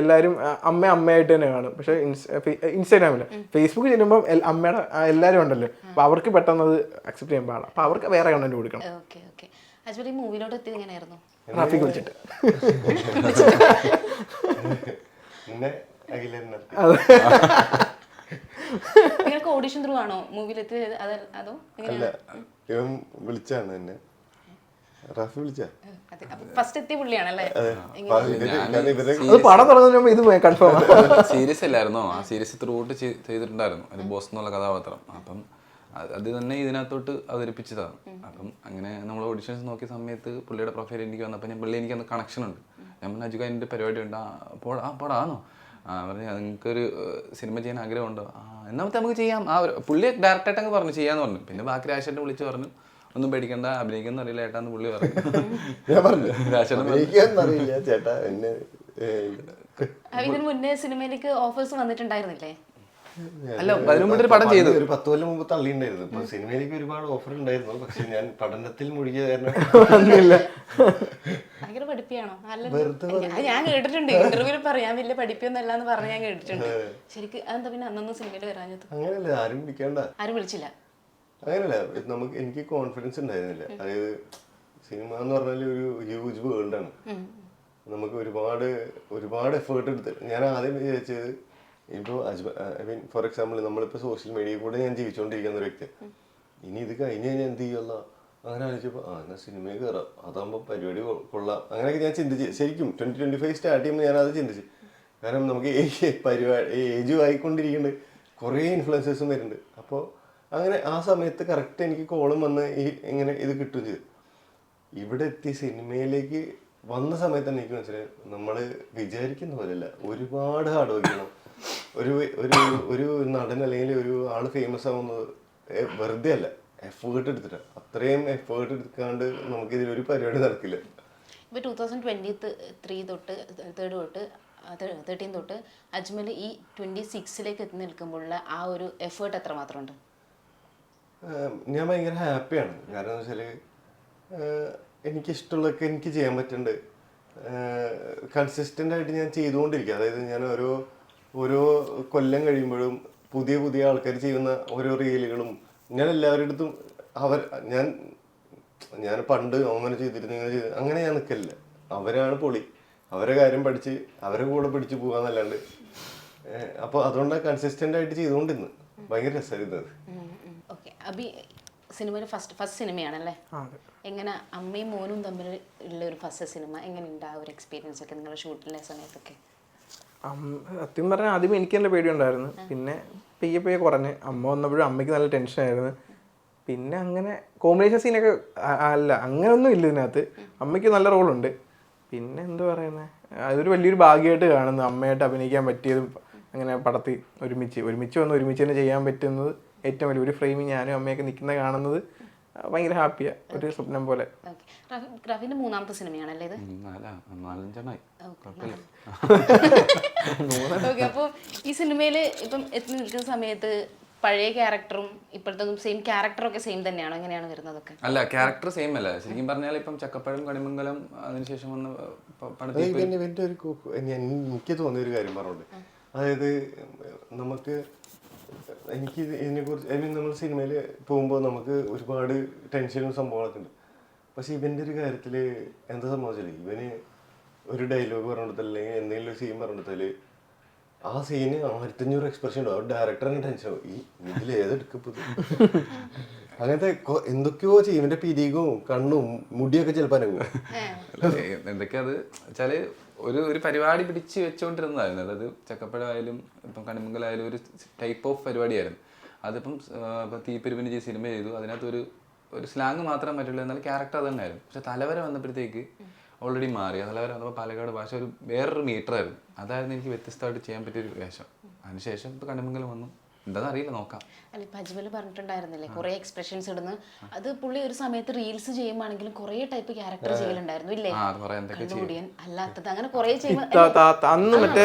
A: എല്ലാവരും അമ്മയായിട്ട് തന്നെ കാണും. പക്ഷെ ഇൻസ്റ്റാഗ്രാമില് ഫേസ്ബുക്കിൽ ചെല്ലുമ്പോൾ അമ്മയുടെ എല്ലാവരും ഉണ്ടല്ലോ, അപ്പൊ അവർക്ക് പെട്ടെന്ന് അത് അക്സെപ്റ്റ് ചെയ്യാൻ പാടില്ല. അപ്പൊ അവർക്ക് വേറെ കണ്ടന്റ് കൊടുക്കണം.
D: Okay okay. ആക്ച്വലി മൂവിയിലോട്ട് എത്തിയത് എങ്ങനെയായിരുന്നു?
A: ട്രാഫിക് വിളിച്ചിട്ട്
C: പിന്നെ
D: നിങ്ങൾക്ക് ഓഡിഷൻ ത്രൂ ആണോ മൂവിയിലെത്തിയത് അതോ
C: അല്ല, ഇവൻ വിളിച്ചാണ് എന്നെ. റാഫി വിളിച്ച
D: ഫസ്റ്റ് എത്തിയ പുള്ളിയാണല്ലേ?
A: പടം തുടങ്ങുന്ന ഇത് കൺഫേം.
B: സീരീസ് അല്ലായിരുന്നോ? ആ സീരീസ് ത്രൂ ഔട്ട് ചെയ്തിട്ടുണ്ടായിരുന്നു ഒരു ബോസ് എന്നുള്ള കഥാപാത്രം. അപ്പം അത് തന്നെ ഇതിനകത്തോട്ട് അവതരിപ്പിച്ചതാണ്. അപ്പം അങ്ങനെ നമ്മൾ ഓഡിഷൻസ് നോക്കിയ സമയത്ത് പുള്ളിയുടെ പ്രൊഫൈൽ എനിക്ക് വന്നപ്പോൾ പുള്ളി എനിക്കന്ന് കണക്ഷൻ ഉണ്ട്. ഞാൻ പറഞ്ഞു അജുക എൻ്റെ പരിപാടി ഉണ്ട്, പടാന്നോ പറഞ്ഞ് നിങ്ങൾക്കൊരു സിനിമ ചെയ്യാൻ ആഗ്രഹമുണ്ടോ? എന്നാമത്തെ നമുക്ക് ചെയ്യാം. പുള്ളി ഡയറക്റ്റായിട്ട് അങ്ങ് പറഞ്ഞു ചെയ്യാന്ന് പറഞ്ഞു. പിന്നെ ബാക്കി രാജേട്ടനെ വിളിച്ച് പറഞ്ഞു ഒന്നും പേടിക്കണ്ട, അഭിനയിക്കുന്ന അറിയില്ല ഏട്ടാന്ന് പുള്ളി പറഞ്ഞു.
C: ഞാൻ പറഞ്ഞു രാജേട്ടനറിയില്ല ചേട്ടാ എന്നെ.
D: ഇതിന് മുന്നേ സിനിമയിലേക്ക് ഓഫേഴ്സ് വന്നിട്ടുണ്ടായിരുന്നില്ലേ?
B: അല്ല, ഒരു പടം ചെയ്തു
C: ഒരു 10 കൊല്ലം മുമ്പ് തള്ളിണ്ടായിരുന്നു. ഇപ്പൊ സിനിമയിലേക്ക് ഒരുപാട് ഓഫർ ഉണ്ടായിരുന്നു. പക്ഷെ ഞാൻ പഠനത്തിൽ മുഴുകിയ കാരണം
D: ഭയങ്കര പഠിപ്പിയാണോ? ഞാൻ കേട്ടിട്ടുണ്ട് ഇന്റർവ്യൂവിൽ പറയാൻ വലിയ പഠിപ്പിയൊന്നല്ല എന്ന് പറഞ്ഞ് ഞാൻ കേട്ടിട്ടുണ്ട്. ശരിക്കും അതെന്താ പിന്നെ അന്നൊന്നും സിനിമയിൽ വരാഞ്ഞത്?
C: അങ്ങനെയല്ല, ആരും വിളിക്കണ്ട,
D: ആരും വിളിച്ചില്ല.
C: അങ്ങനെയല്ല, എനിക്ക് കോൺഫിഡൻസ് ഉണ്ടായിരുന്നില്ല. അതായത് സിനിമ എന്ന് പറഞ്ഞാൽ ഒരു ഹ്യൂജ് വേൾഡാണ്. നമുക്ക് ഒരുപാട് എഫേർട്ട് എടുത്ത് ഞാൻ ആദ്യം വിചാരിച്ചത് ഇപ്പോൾ ഐ മീൻ ഫോർ എക്സാമ്പിൾ നമ്മളിപ്പോൾ സോഷ്യൽ മീഡിയയിൽ കൂടെ ഞാൻ ജീവിച്ചുകൊണ്ടിരിക്കുന്ന ഒരു വ്യക്തിയാണ്. ഇനി ഇത് കഴിഞ്ഞ് കഴിഞ്ഞാൽ എന്ത് ചെയ്യുമല്ല അങ്ങനെ ആലോചിച്ചപ്പോൾ എന്നാൽ സിനിമയിൽ കയറാം, അതാകുമ്പോൾ പരിപാടി കൊള്ളാം, അങ്ങനെയൊക്കെ ഞാൻ ചിന്തിച്ച്. ശരിക്കും 2025 സ്റ്റാർട്ട് ചെയ്യുമ്പോൾ ഞാനത് ചിന്തിച്ച്. കാരണം നമുക്ക് ഏജ് ആയിക്കൊണ്ടിരിക്കുന്നുണ്ട്, കുറേ ഇൻഫ്ലുവൻസേഴ്സും വരുന്നുണ്ട്. അപ്പോൾ അങ്ങനെ ആ സമയത്ത് കറക്റ്റ് എനിക്ക് കോളും വന്ന് ഇങ്ങനെ ഇത് കിട്ടുകയും ചെയ്തു. ഇവിടെ എത്തി സിനിമയിലേക്ക് വന്ന സമയത്ത് തന്നെ എനിക്ക് മനസ്സിലായി നമ്മൾ വിചാരിക്കുന്ന പോലെയല്ല, ഒരുപാട് ഹാർഡ് വർക്ക് ചെയ്യണം. ഒരു നടൻ അല്ലെങ്കിൽ ഒരു ആള് ഫേമസ് ആവുന്നത് വെറുതെ അല്ല, എഫേർട്ട് എടുത്തിട്ടാണ്. അത്രയും എഫേർട്ട് എടുക്കാണ്ട് നമുക്ക് ഇതിലൊരു പരിപാടി നടക്കില്ല.
D: ഇപ്പോൾ 2023 തൊട്ട് 13 തൊട്ട് അജ്മൽ ഈ 26ലേക്ക് എത്തി നിൽക്കുമ്പോഴുള്ള ആ ഒരു എഫേർട്ട് എത്രമാത്രം ഉണ്ട്?
C: ഞാൻ ഭയങ്കര ഹാപ്പിയാണ്. കാരണം എന്ന് വെച്ചാൽ എനിക്കിഷ്ടമുള്ളതൊക്കെ എനിക്ക് ചെയ്യാൻ പറ്റുന്നുണ്ട്. കൺസിസ്റ്റൻ്റ് ആയിട്ട് ഞാൻ ചെയ്തുകൊണ്ടിരിക്കുക. അതായത് ഞാൻ ഓരോ കൊല്ലം കഴിയുമ്പോഴും പുതിയ ആൾക്കാർ ചെയ്യുന്ന ഓരോ റീലുകളും ഞാൻ എല്ലാവരുടെ അടുത്തും ഞാൻ പണ്ട് അങ്ങനെ ചെയ്തിരുന്നു ഇങ്ങനെ ചെയ്ത് അങ്ങനെ ഞാൻ നിൽക്കില്ല. അവരാണ് പൊളി, അവരെ കാര്യം പഠിച്ച് അവരെ കൂടെ പിടിച്ച് പോകാന്നല്ലാണ്ട്. അപ്പോൾ അതുകൊണ്ടാണ് കൺസിസ്റ്റൻ്റ് ആയിട്ട് ചെയ്തുകൊണ്ടിരുന്നത്. ഭയങ്കര രസമായിരുന്നു അത്.
D: ഓക്കെ, അബി സിനിമയിൽ ഫസ്റ്റ് സിനിമയാണല്ലേ? എങ്ങനെ അമ്മയും മോനും തമ്മിൽ ഉള്ള ഒരു ഫസ്റ്റ് സിനിമ എങ്ങനെയുണ്ട് ആ ഒരു എക്സ്പീരിയൻസ് ഒക്കെ നിങ്ങളുടെ ഷൂട്ടിലെ സമയത്തൊക്കെ?
A: സത്യം പറഞ്ഞാൽ ആദ്യം എനിക്ക് നല്ല പേടിയുണ്ടായിരുന്നു. പിന്നെ പെയ്യെ കുറഞ്ഞ് അമ്മ വന്നപ്പോഴും അമ്മയ്ക്ക് നല്ല ടെൻഷനായിരുന്നു. പിന്നെ അങ്ങനെ കോമ്പിനേഷൻ സീനൊക്കെ അല്ല അങ്ങനെയൊന്നും ഇല്ല ഇതിനകത്ത്. അമ്മയ്ക്ക് നല്ല റോളുണ്ട്. പിന്നെ എന്താ പറയുന്നത്, അതൊരു വലിയൊരു ഭാഗ്യമായിട്ട് കാണുന്നു അമ്മയായിട്ട് അഭിനയിക്കാൻ പറ്റിയതും. അങ്ങനെ പടത്തിൽ ഒരുമിച്ച് വന്ന് ഒരുമിച്ച് തന്നെ ചെയ്യാൻ പറ്റുന്നത് ഏറ്റവും വലിയ ഒരു ഫ്രെയിമിൽ ഞാനും അമ്മയൊക്കെ നിൽക്കുന്നത് കാണുന്നത് ഭയങ്കര ഹാപ്പിയാണ്, ഒരു സ്വപ്നം പോലെ.
D: റഫീന്റെ മൂന്നാമത്തെ സിനിമയാണല്ലേ ഇത്?
B: 4-5
D: ഓക്കെ. അപ്പോൾ ഈ സിനിമയിൽ ഇപ്പം എത്തി നിൽക്കുന്ന സമയത്ത് പഴയ ക്യാരക്ടറും ഇപ്പോഴത്തെ സെയിം ക്യാരക്ടറൊക്കെ സെയിം തന്നെയാണോ? എങ്ങനെയാണ് വരുന്നതൊക്കെ?
B: അല്ല, ക്യാരക്ടർ സെയിം അല്ല. ശരിക്കും പറഞ്ഞാൽ ഇപ്പം ചക്കപ്പഴം, കണിമംഗലം, അതിനുശേഷം വന്ന പടത്തിൽ
C: ഇവന്റെ ഒരു എനിക്ക് തോന്നിയൊരു കാര്യം പറഞ്ഞോണ്ട്, അതായത് നമുക്ക് എനിക്ക് ഇതിനെക്കുറിച്ച് ഐ മീൻ നമ്മൾ സിനിമയിൽ പോകുമ്പോൾ നമുക്ക് ഒരുപാട് ടെൻഷനും സംഭവങ്ങളൊക്കെ ഉണ്ട്. പക്ഷെ ഇവന്റെ ഒരു കാര്യത്തിൽ എന്താ സംഭവിച്ചാൽ ഇവന് ഒരു ഡയലോഗ് പറഞ്ഞെടുത്താൽ അല്ലെങ്കിൽ എന്തെങ്കിലും ഒരു സീൻ പറഞ്ഞെടുത്താൽ ആ സീന് 1500 എക്സ്പ്രഷൻ ഉണ്ടാവും. ഡയറക്ടറിന് ടെൻഷൻ ഈ ഇതിൽ ഏതെടുക്കപ്പത് അങ്ങനത്തെ എന്തൊക്കെയോ ചെയ്യും. ഇവന്റെ പിരികും കണ്ണും മുടിയൊക്കെ ചിലപ്പോൾ അനങ്ങും.
B: എന്തൊക്കെയാ അത് വെച്ചാല് ഒരു പരിപാടി പിടിച്ച് വെച്ചോണ്ടിരുന്നതായിരുന്നു. അതായത് ചക്കപ്പഴമായാലും ഇപ്പം കണിമംഗലായാലും ഒരു ടൈപ്പ് ഓഫ് പരിപാടിയായിരുന്നു. അതിപ്പം ഇപ്പം തീപ്പെരുവിന് ചെയ്ത് സിനിമ ചെയ്തു. അതിനകത്ത് ഒരു സ്ലാങ് മാത്രം പറ്റുള്ളൂ, എന്നാൽ ക്യാരക്ടർ അത് തന്നെയായിരുന്നു. പക്ഷെ തലവര വന്നപ്പോഴത്തേക്ക് ഓൾറെഡി മാറി. തലവര വന്നപ്പോൾ പാലക്കാട് ഭാഷ വേറൊരു മീറ്ററായിരുന്നു. അതായിരുന്നു എനിക്ക് വ്യത്യസ്തമായിട്ട് ചെയ്യാൻ പറ്റിയൊരു വേഷം. അതിനുശേഷം ഇപ്പോൾ കണിമംഗലം വന്നു. എന്താണെന്ന് അറിയില്ല, നോക്കാം.
D: അല്ല, ഇപ്പം അജ്മൽ പറഞ്ഞിട്ടുണ്ടായിരുന്നില്ലേ കുറേ എക്സ്പ്രഷൻസ് ഇടുന്നു. അത് പുള്ളി ഒരു സമയത്ത് റീൽസ് ചെയ്യുമ്പോഴാണെങ്കിലും കുറേ ടൈപ്പ് ക്യാരക്ടർ ചെയ്യലുണ്ടായിരുന്നു ഇല്ലേ? കണ്ണുകൂടിയൻ അല്ലാത്തത് അങ്ങനെ കുറേ
A: അന്ന് മറ്റേ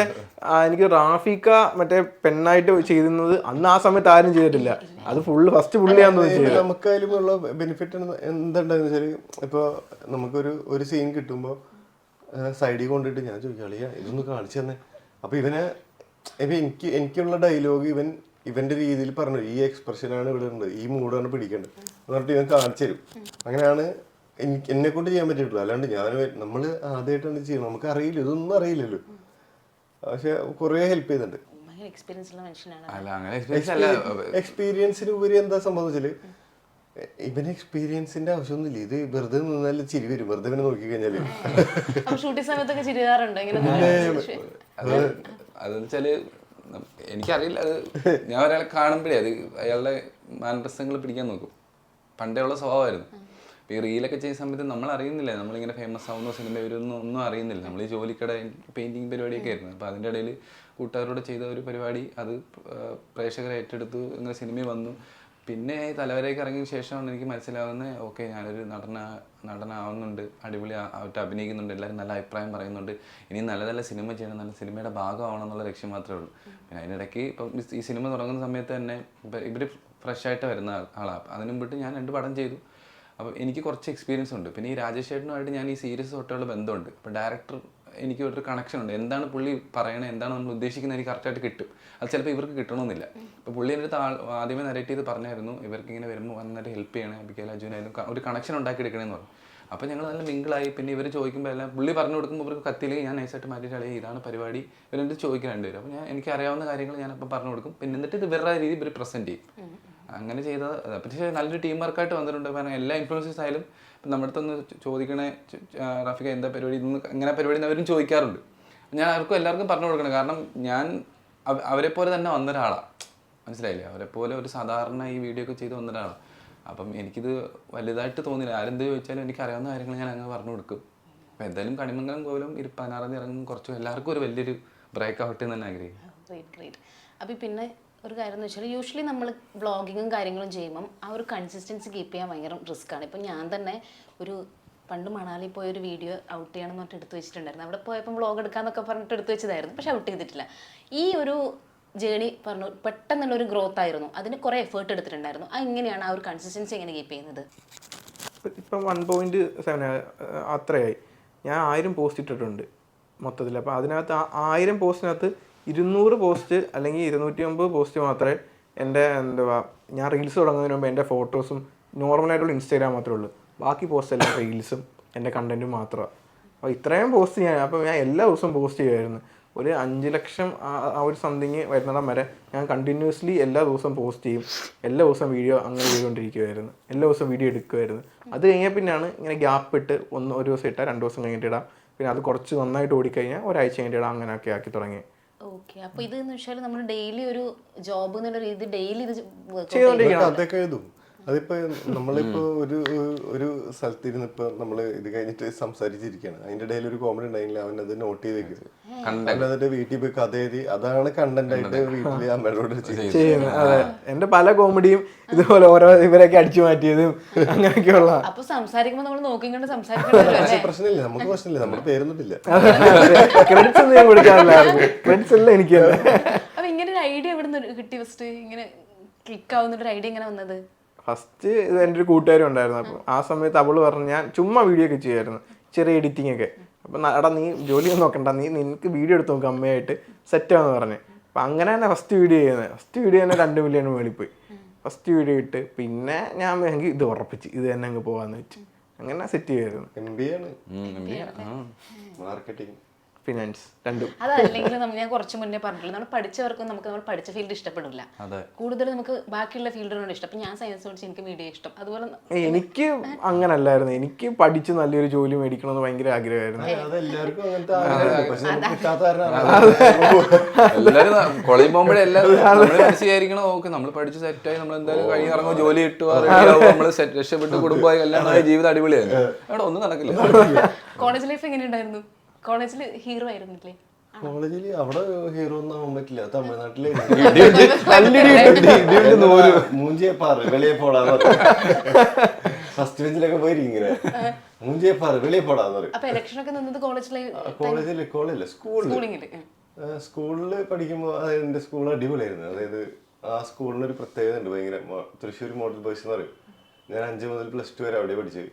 A: എനിക്ക് റാഫിക്ക മറ്റേ പെണ്ണായിട്ട് ചെയ്യുന്നത് അന്ന് ആ സമയത്ത് ആരും ചെയ്തിട്ടില്ല. അത് ഫസ്റ്റ് പുള്ളിയാന്ന് തോന്നുന്നു.
C: നമുക്കായാലും ഉള്ള ബെനിഫിറ്റ് എന്തുണ്ടാന്ന് വെച്ചാൽ ഇപ്പോൾ നമുക്കൊരു സീൻ കിട്ടുമ്പോൾ സൈഡിൽ കൊണ്ടിട്ട് ഞാൻ ചോദിക്കാം ഇതൊന്ന് കാണിച്ചു തന്നെ. അപ്പോൾ എനിക്കുള്ള ഡയലോഗ് ഇവന്റെ രീതിയിൽ പറഞ്ഞു, ഈ എക്സ്പ്രഷനാണ് ഇവിടെ ഉണ്ട്, ഈ മൂഡാണ് പിടിക്കേണ്ടത് എന്ന് പറഞ്ഞിട്ട് ഇവൻ കാണിച്ചു തരും. അങ്ങനെയാണ് എന്നെ കൊണ്ട് ചെയ്യാൻ പറ്റിയിട്ടുള്ളൂ. അല്ലാണ്ട് നമ്മൾ ആദ്യമായിട്ടാണ് ചെയ്യുന്നത്, നമുക്ക് അറിയില്ല, ഇതൊന്നും അറിയില്ലല്ലോ. പക്ഷെ കുറെ ഹെൽപ്പ് ചെയ്തിട്ടുണ്ട്. എക്സ്പീരിയൻസിന് ഉപരി എന്താ സംഭവിച്ചാല് ഇവന് എക്സ്പീരിയൻസിന്റെ ആവശ്യമൊന്നുമില്ല. ഇത് വെറുതെ നിന്നാലും ചിരി വരും, വെറുതെ ഇവനെ നോക്കി കഴിഞ്ഞാല്.
D: ഷൂട്ടിംഗ് സമയത്തൊക്കെ ചിരികാറുണ്ട്.
B: അതെന്ന് വെച്ചാല് എനിക്കറിയില്ല, അത് ഞാൻ ഒരാളെ കാണുമ്പോഴേ അത് അയാളുടെ മാനപ്രസംഗങ്ങൾ പിടിക്കാൻ നോക്കും. പണ്ടേ ഉള്ള സ്വഭാവമായിരുന്നു. ഈ റീലൊക്കെ ചെയ്യുന്ന സമയത്ത് നമ്മൾ അറിയുന്നില്ല നമ്മളിങ്ങനെ ഫേമസ് ആവുന്ന സിനിമ ഒന്നും അറിയുന്നില്ല. നമ്മൾ ഈ ജോലിക്കട പെയിന്റിങ് പരിപാടിയൊക്കെ ആയിരുന്നു. അപ്പോൾ അതിൻ്റെ ഇടയിൽ കൂട്ടുകാരോട് ചെയ്ത ഒരു പരിപാടി അത് പ്രേക്ഷകരെ ഏറ്റെടുത്തു, ഇങ്ങനെ സിനിമ വന്നു. പിന്നെ ഈ തലവരേക്ക് ഇറങ്ങിയ ശേഷമാണ് എനിക്ക് മനസ്സിലാവുന്നത്, ഓക്കെ ഞാനൊരു നടനാവുന്നുണ്ട്, അടിപൊളിയായിട്ട് അഭിനയിക്കുന്നുണ്ട്, എല്ലാവരും നല്ല അഭിപ്രായം പറയുന്നുണ്ട്, ഇനി നല്ല നല്ല സിനിമ ചെയ്യണം, നല്ല സിനിമയുടെ ഭാഗമാവണം എന്നുള്ള ലക്ഷ്യം മാത്രമേ ഉള്ളൂ. പിന്നെ അതിനിടയ്ക്ക് ഇപ്പം ഈ സിനിമ തുടങ്ങുന്ന സമയത്ത് തന്നെ ഇവർ ഫ്രഷായിട്ട് വരുന്ന ആളാണ്. അതിന് മുമ്പിട്ട് ഞാൻ 2 പടം ചെയ്തു. അപ്പം എനിക്ക് കുറച്ച് എക്സ്പീരിയൻസ് ഉണ്ട്. പിന്നെ ഈ രാജേഷ് ചേട്ടനുമായിട്ട് ഞാൻ ഈ സീരീസ് തൊട്ടുള്ള ബന്ധമുണ്ട്. അപ്പോൾ ഡയറക്ടർ എനിക്ക് ഒരു കണക്ഷൻ ഉണ്ട്. എന്താണ് പുള്ളി പറയണത്, എന്താണ് നമ്മൾ ഉദ്ദേശിക്കുന്നത് എനിക്ക് കറക്റ്റായിട്ട് കിട്ടും. അത് ചിലപ്പോൾ ഇവർക്ക് കിട്ടണമെന്നില്ല. ഇപ്പോൾ പുള്ളി എൻ്റെ അടുത്ത് ആദ്യമേ നരേറ്റ് ചെയ്ത് പറഞ്ഞായിരുന്നു, ഇവർക്ക് ഇങ്ങനെ വരുമ്പോൾ വന്നിട്ട് ഹെൽപ്പ് ചെയ്യണേ, അബിക്കൽ അജുനായാലും ഒരു കണക്ഷൻ ഉണ്ടാക്കിയെടുക്കണമെന്ന് പറഞ്ഞു. അപ്പോൾ ഞങ്ങൾ നല്ല മിങ്കിളായി. പിന്നെ ഇവർ ചോദിക്കുമ്പോൾ എല്ലാം പുള്ളി പറഞ്ഞു കൊടുക്കുമ്പോൾ ഇവർക്ക് കത്തിയില്ലെങ്കിൽ ഞാൻ നൈസായിട്ട് മാറ്റിയിട്ട് കളയും, ഇതാണ് പരിപാടി, ഇവരെന്ത് ചോദിക്കാനുണ്ട് വരും. അപ്പോൾ എനിക്ക് അറിയാവുന്ന കാര്യങ്ങൾ ഞാനപ്പോൾ പറഞ്ഞു കൊടുക്കും. പിന്നെ എന്നിട്ട് ഇത് ഇവരുടെ രീതി ഇവർ പ്രസൻറ്റ് ചെയ്യും. അങ്ങനെ ചെയ്തത്. പക്ഷേ നല്ലൊരു ടീം വർക്കായിട്ട് വന്നിട്ടുണ്ട്. കാരണം എല്ലാ ഇൻഫ്ലുവൻസേഴ്സ് ആയാലും ഇപ്പം നമ്മുടെ അടുത്തൊന്ന് ചോദിക്കണേ റാഫിക്ക എന്താ പരിപാടി, ഇതൊന്ന് അങ്ങനെ പരിപാടി അവരും ചോദിക്കാറുണ്ട്. ഞാൻ എല്ലാവർക്കും പറഞ്ഞു കൊടുക്കണം. കാരണം ഞാൻ അവരെപ്പോലെ തന്നെ വന്നൊരാളാണ്, മനസ്സിലായില്ലേ? അവരെപ്പോലെ ഒരു സാധാരണ ഈ വീഡിയോ ഒക്കെ ചെയ്ത് വന്നൊരാളാണ്. അപ്പം എനിക്കിത് വലുതായിട്ട് തോന്നില്ല. ആരെന്ത് ചോദിച്ചാലും എനിക്ക് അറിയാവുന്ന കാര്യങ്ങൾ ഞാൻ അങ്ങനെ പറഞ്ഞു കൊടുക്കും. അപ്പം എന്തായാലും കണിമംഗലം പോലും 16-ാം തീയതി ഇറങ്ങും. കുറച്ച് എല്ലാവർക്കും ഒരു വലിയൊരു ബ്രേക്ക് ആവട്ടെ എന്ന് തന്നെ ആഗ്രഹിക്കും.
D: അപ്പം പിന്നെ ഒരു കാര്യം എന്ന് വെച്ചാൽ യൂഷ്വലി നമ്മൾ വ്ളോഗിങ്ങും കാര്യങ്ങളും ചെയ്യുമ്പം ആ ഒരു കൺസിസ്റ്റൻസി കീപ്പ് ചെയ്യാൻ ഭയങ്കര റിസ്ക്കാണ്. ഇപ്പം ഞാൻ തന്നെ പണ്ട് മണാലി പോയൊരു വീഡിയോ ഔട്ട് ചെയ്യണമെന്ന് പറഞ്ഞിട്ട് എടുത്തു വെച്ചിട്ടുണ്ടായിരുന്നു. അവിടെ പോയപ്പോൾ വ്ളോഗ് എടുക്കാമെന്നൊക്കെ പറഞ്ഞിട്ട് എടുത്തു വെച്ചതായിരുന്നു, പക്ഷെ ഔട്ട് ചെയ്തിട്ടില്ല. ഈ ഒരു ജേണി പറഞ്ഞു പെട്ടെന്നുള്ളൊരു ഗ്രോത്ത് ആയിരുന്നു, അതിന് കുറേ എഫേർട്ട് എടുത്തിട്ടുണ്ടായിരുന്നു. എങ്ങനെയാണ് ആ ഒരു കൺസിസ്റ്റൻസി എങ്ങനെ കീപ്പ് ചെയ്യുന്നത്?
A: ഇപ്പം 1.7 അത്രയായി. ഞാൻ 1000 പോസ്റ്റ് ഇട്ടിട്ടുണ്ട് മൊത്തത്തിൽ. അപ്പോൾ അതിനകത്ത് 1000 പോസ്റ്റിനകത്ത് 200 പോസ്റ്റ് അല്ലെങ്കിൽ 250 പോസ്റ്റ് മാത്രമേ എൻ്റെ ഞാൻ റീൽസ് തുടങ്ങുന്നതിന് മുമ്പ് എൻ്റെ ഫോട്ടോസും നോർമലായിട്ടുള്ള ഇൻസ്റ്റാഗ്രാം മാത്രമേ ഉള്ളൂ. ബാക്കി പോസ്റ്റ് എല്ലാം റീൽസും എൻ്റെ കണ്ടൻറ്റും മാത്രമാണ്. അപ്പോൾ ഇത്രയും പോസ്റ്റ് അപ്പോൾ ഞാൻ എല്ലാ ദിവസവും പോസ്റ്റ് ചെയ്യുമായിരുന്നു. ഒരു 5 ലക്ഷം ആ ഒരു സംതിങ് വരുന്നിടം വരെ ഞാൻ കണ്ടിന്യൂസ്ലി എല്ലാ ദിവസവും പോസ്റ്റ് ചെയ്യും. എല്ലാ ദിവസവും വീഡിയോ അങ്ങനെ ചെയ്തുകൊണ്ടിരിക്കുമായിരുന്നു. എല്ലാ ദിവസവും വീഡിയോ എടുക്കുമായിരുന്നു. അത് കഴിഞ്ഞാൽ പിന്നെയാണ് ഇങ്ങനെ ഗ്യാപ്പ് ഇട്ട് ഒരു ദിവസം ഇട്ടാൽ 2 ദിവസം കഴിഞ്ഞിട്ട് ഇടാം. പിന്നെ അത് കുറച്ച് നന്നായിട്ട് ഓടിക്കഴിഞ്ഞാൽ ഒരാഴ്ച കഴിഞ്ഞിട്ട് ഇടാം. അങ്ങനെയൊക്കെ ആക്കി തുടങ്ങി.
D: ഓക്കെ. അപ്പോൾ ഇതെന്ന് വെച്ചാൽ നമ്മൾ ഡെയിലി ഒരു ജോബ് എന്നുള്ള രീതി ഡെയിലി ഇത്
A: ചെയ്തുകൊണ്ടിരിക്കണം.
C: അതൊക്കെ എഴുതും. അതിപ്പോ നമ്മളിപ്പോ ഒരു സ്ഥലത്തിരുന്ന് ഇപ്പൊ നമ്മള് ഇത് കഴിഞ്ഞിട്ട് സംസാരിച്ചിരിക്കുകയാണ്, അതിന്റെ ഇടയിൽ ഒരു കോമഡി ഉണ്ടായില്ല, അവൻ അത് നോട്ട് ചെയ്ത് വെക്കുന്നത്, അവനതിന്റെ വീട്ടിൽ പോയി കഥ എഴുതി അതാണ് കണ്ടന്റ് ആയിട്ട് വീട്ടില് അമ്മയോട്
A: ചെയ്യുന്നത്. അതെ, എന്റെ പല കോമഡിയും ഇതുപോലെ ഓരോ ഇവരൊക്കെ അടിച്ചു മാറ്റിയതും അങ്ങനെയൊക്കെയുള്ള.
D: അപ്പൊ സംസാരിക്കുമ്പോ നമ്മൾ നോക്കിക്കൊണ്ട് സംസാരിക്കണ്ടല്ലോ.
C: പ്രശ്നമില്ല, നമുക്ക് പ്രശ്നമില്ല, നമ്മുടെ പേരൊന്നുമില്ല.
A: ക്രെഡിറ്റ്സ് ഒന്നും ഞാൻ കൊടുക്കാറില്ല, ക്രെഡിറ്റ്സ് എല്ലാം എനിക്ക്.
D: അപ്പൊ ഇങ്ങനെ ഒരു ഐഡിയ എവിടെ നിന്ന് കിട്ടി? ഫസ്റ്റ് ഇങ്ങനെ ക്ലിക്ക് ആവുന്നൊരു ഐഡിയ എങ്ങനെ വന്നത്?
A: ഫസ്റ്റ് ഇത് എൻ്റെ ഒരു കൂട്ടുകാരും ഉണ്ടായിരുന്നു. അപ്പം ആ സമയത്ത് അവള് പറഞ്ഞു ഞാൻ ചുമ്മാ വീഡിയോ ഒക്കെ ചെയ്യുമായിരുന്നു, ചെറിയ എഡിറ്റിംഗ് ഒക്കെ. അപ്പം എടാ നീ ജോലിയൊന്നും നോക്കണ്ട, നിനക്ക് വീഡിയോ എടുത്ത് നോക്കും അമ്മയായിട്ട്, സെറ്റാന്ന് പറഞ്ഞു. അപ്പം അങ്ങനെ തന്നെ ഫസ്റ്റ് വീഡിയോ ചെയ്യുന്നത്. ഫസ്റ്റ് വീഡിയോ തന്നെ 2 മില്യൺ മേളിൽ പോയി. ഫസ്റ്റ് വീഡിയോ ഇട്ട് പിന്നെ ഞാൻ എങ്കിൽ ഇത് ഉറപ്പിച്ച് ഇത് തന്നെ അങ്ങ് പോകാന്ന് വെച്ച് അങ്ങനെ സെറ്റ് ചെയ്യുമായിരുന്നു.
C: MBA ആണ്, മാർക്കറ്റിംഗ്,
A: ഫിനാൻസ് രണ്ടും.
D: അതല്ലെങ്കിൽ ഞാൻ കുറച്ച് മുന്നേ പറഞ്ഞില്ല, നമ്മൾ പഠിച്ചവർക്കും നമുക്ക് നമ്മൾ പഠിച്ച ഫീൽഡ് ഇഷ്ടപ്പെടില്ല, കൂടുതൽ നമുക്ക് ബാക്കിയുള്ള ഫീൽഡിനോട് ഇഷ്ടം. അപ്പൊ ഞാൻ സയൻസ് പഠിച്ച് എനിക്ക് മീഡിയ ഇഷ്ടം. അതുപോലെ
A: എനിക്ക് അങ്ങനല്ലായിരുന്നു, എനിക്ക് പഠിച്ച് നല്ലൊരു ജോലി മേടിക്കണമെന്ന് ഭയങ്കര ആഗ്രഹമായിരുന്നു.
C: അതെല്ലാവർക്കും അങ്ങനത്തെ ആഗ്രഹമുണ്ട്. പക്ഷെ നമുക്ക് കിട്ടാത്ത കാരണം
B: എല്ലാരും കോളേജിൽ പോകുമ്പോഴേ എല്ലാവരും മനസ്സിലായിരിക്കണം, ഓക്കെ നമ്മൾ പഠിച്ച് സെറ്റായി നമ്മൾ എന്തായാലും കഴിഞ്ഞ് ഇറങ്ങുമ്പോൾ ജോലി കിട്ടുക, നമ്മള് രക്ഷപ്പെട്ട് കുടുംബമായി കല്യാണമായ ജീവിതം അടിപൊളിയായിരുന്നു. അവിടെ ഒന്നും നടക്കില്ല.
D: കോളേജ് ലൈഫ് എങ്ങനെ ഉണ്ടായിരുന്നു? കോളേജിൽ ഹീറോ ആയിരുന്നില്ലേ?
C: കോളേജിൽ അവിടെ ഹീറോ ഒന്നും ആവാൻ പറ്റില്ല. തമിഴ്നാട്ടിലെ മൂഞ്ചിയപ്പാറ് വെളിയെ പോടാന്ന് പറയും. ഫസ്റ്റ് ബെഞ്ചിലൊക്കെ പോയിരിക്കും ഇങ്ങനെ, മൂഞ്ചിയപ്പാറ് വെളിയെ പോടാന്ന് പറയും.
D: അപ്പൊ ഇലക്ഷൻ ഒക്കെ നിന്നത്
C: കോളേജില് സ്കൂളില് പഠിക്കുമ്പോൾ എന്റെ സ്കൂൾ അടിപൊളിയായിരുന്നു. അതായത് ആ സ്കൂളിനൊരു പ്രത്യേകത ഉണ്ട് ഭയങ്കര. തൃശ്ശൂർ മോഡൽ ബോയ്സ് എന്ന് പറയും. ഞാൻ 5 മുതൽ +2 വരെ അവിടെ പഠിച്ചത്.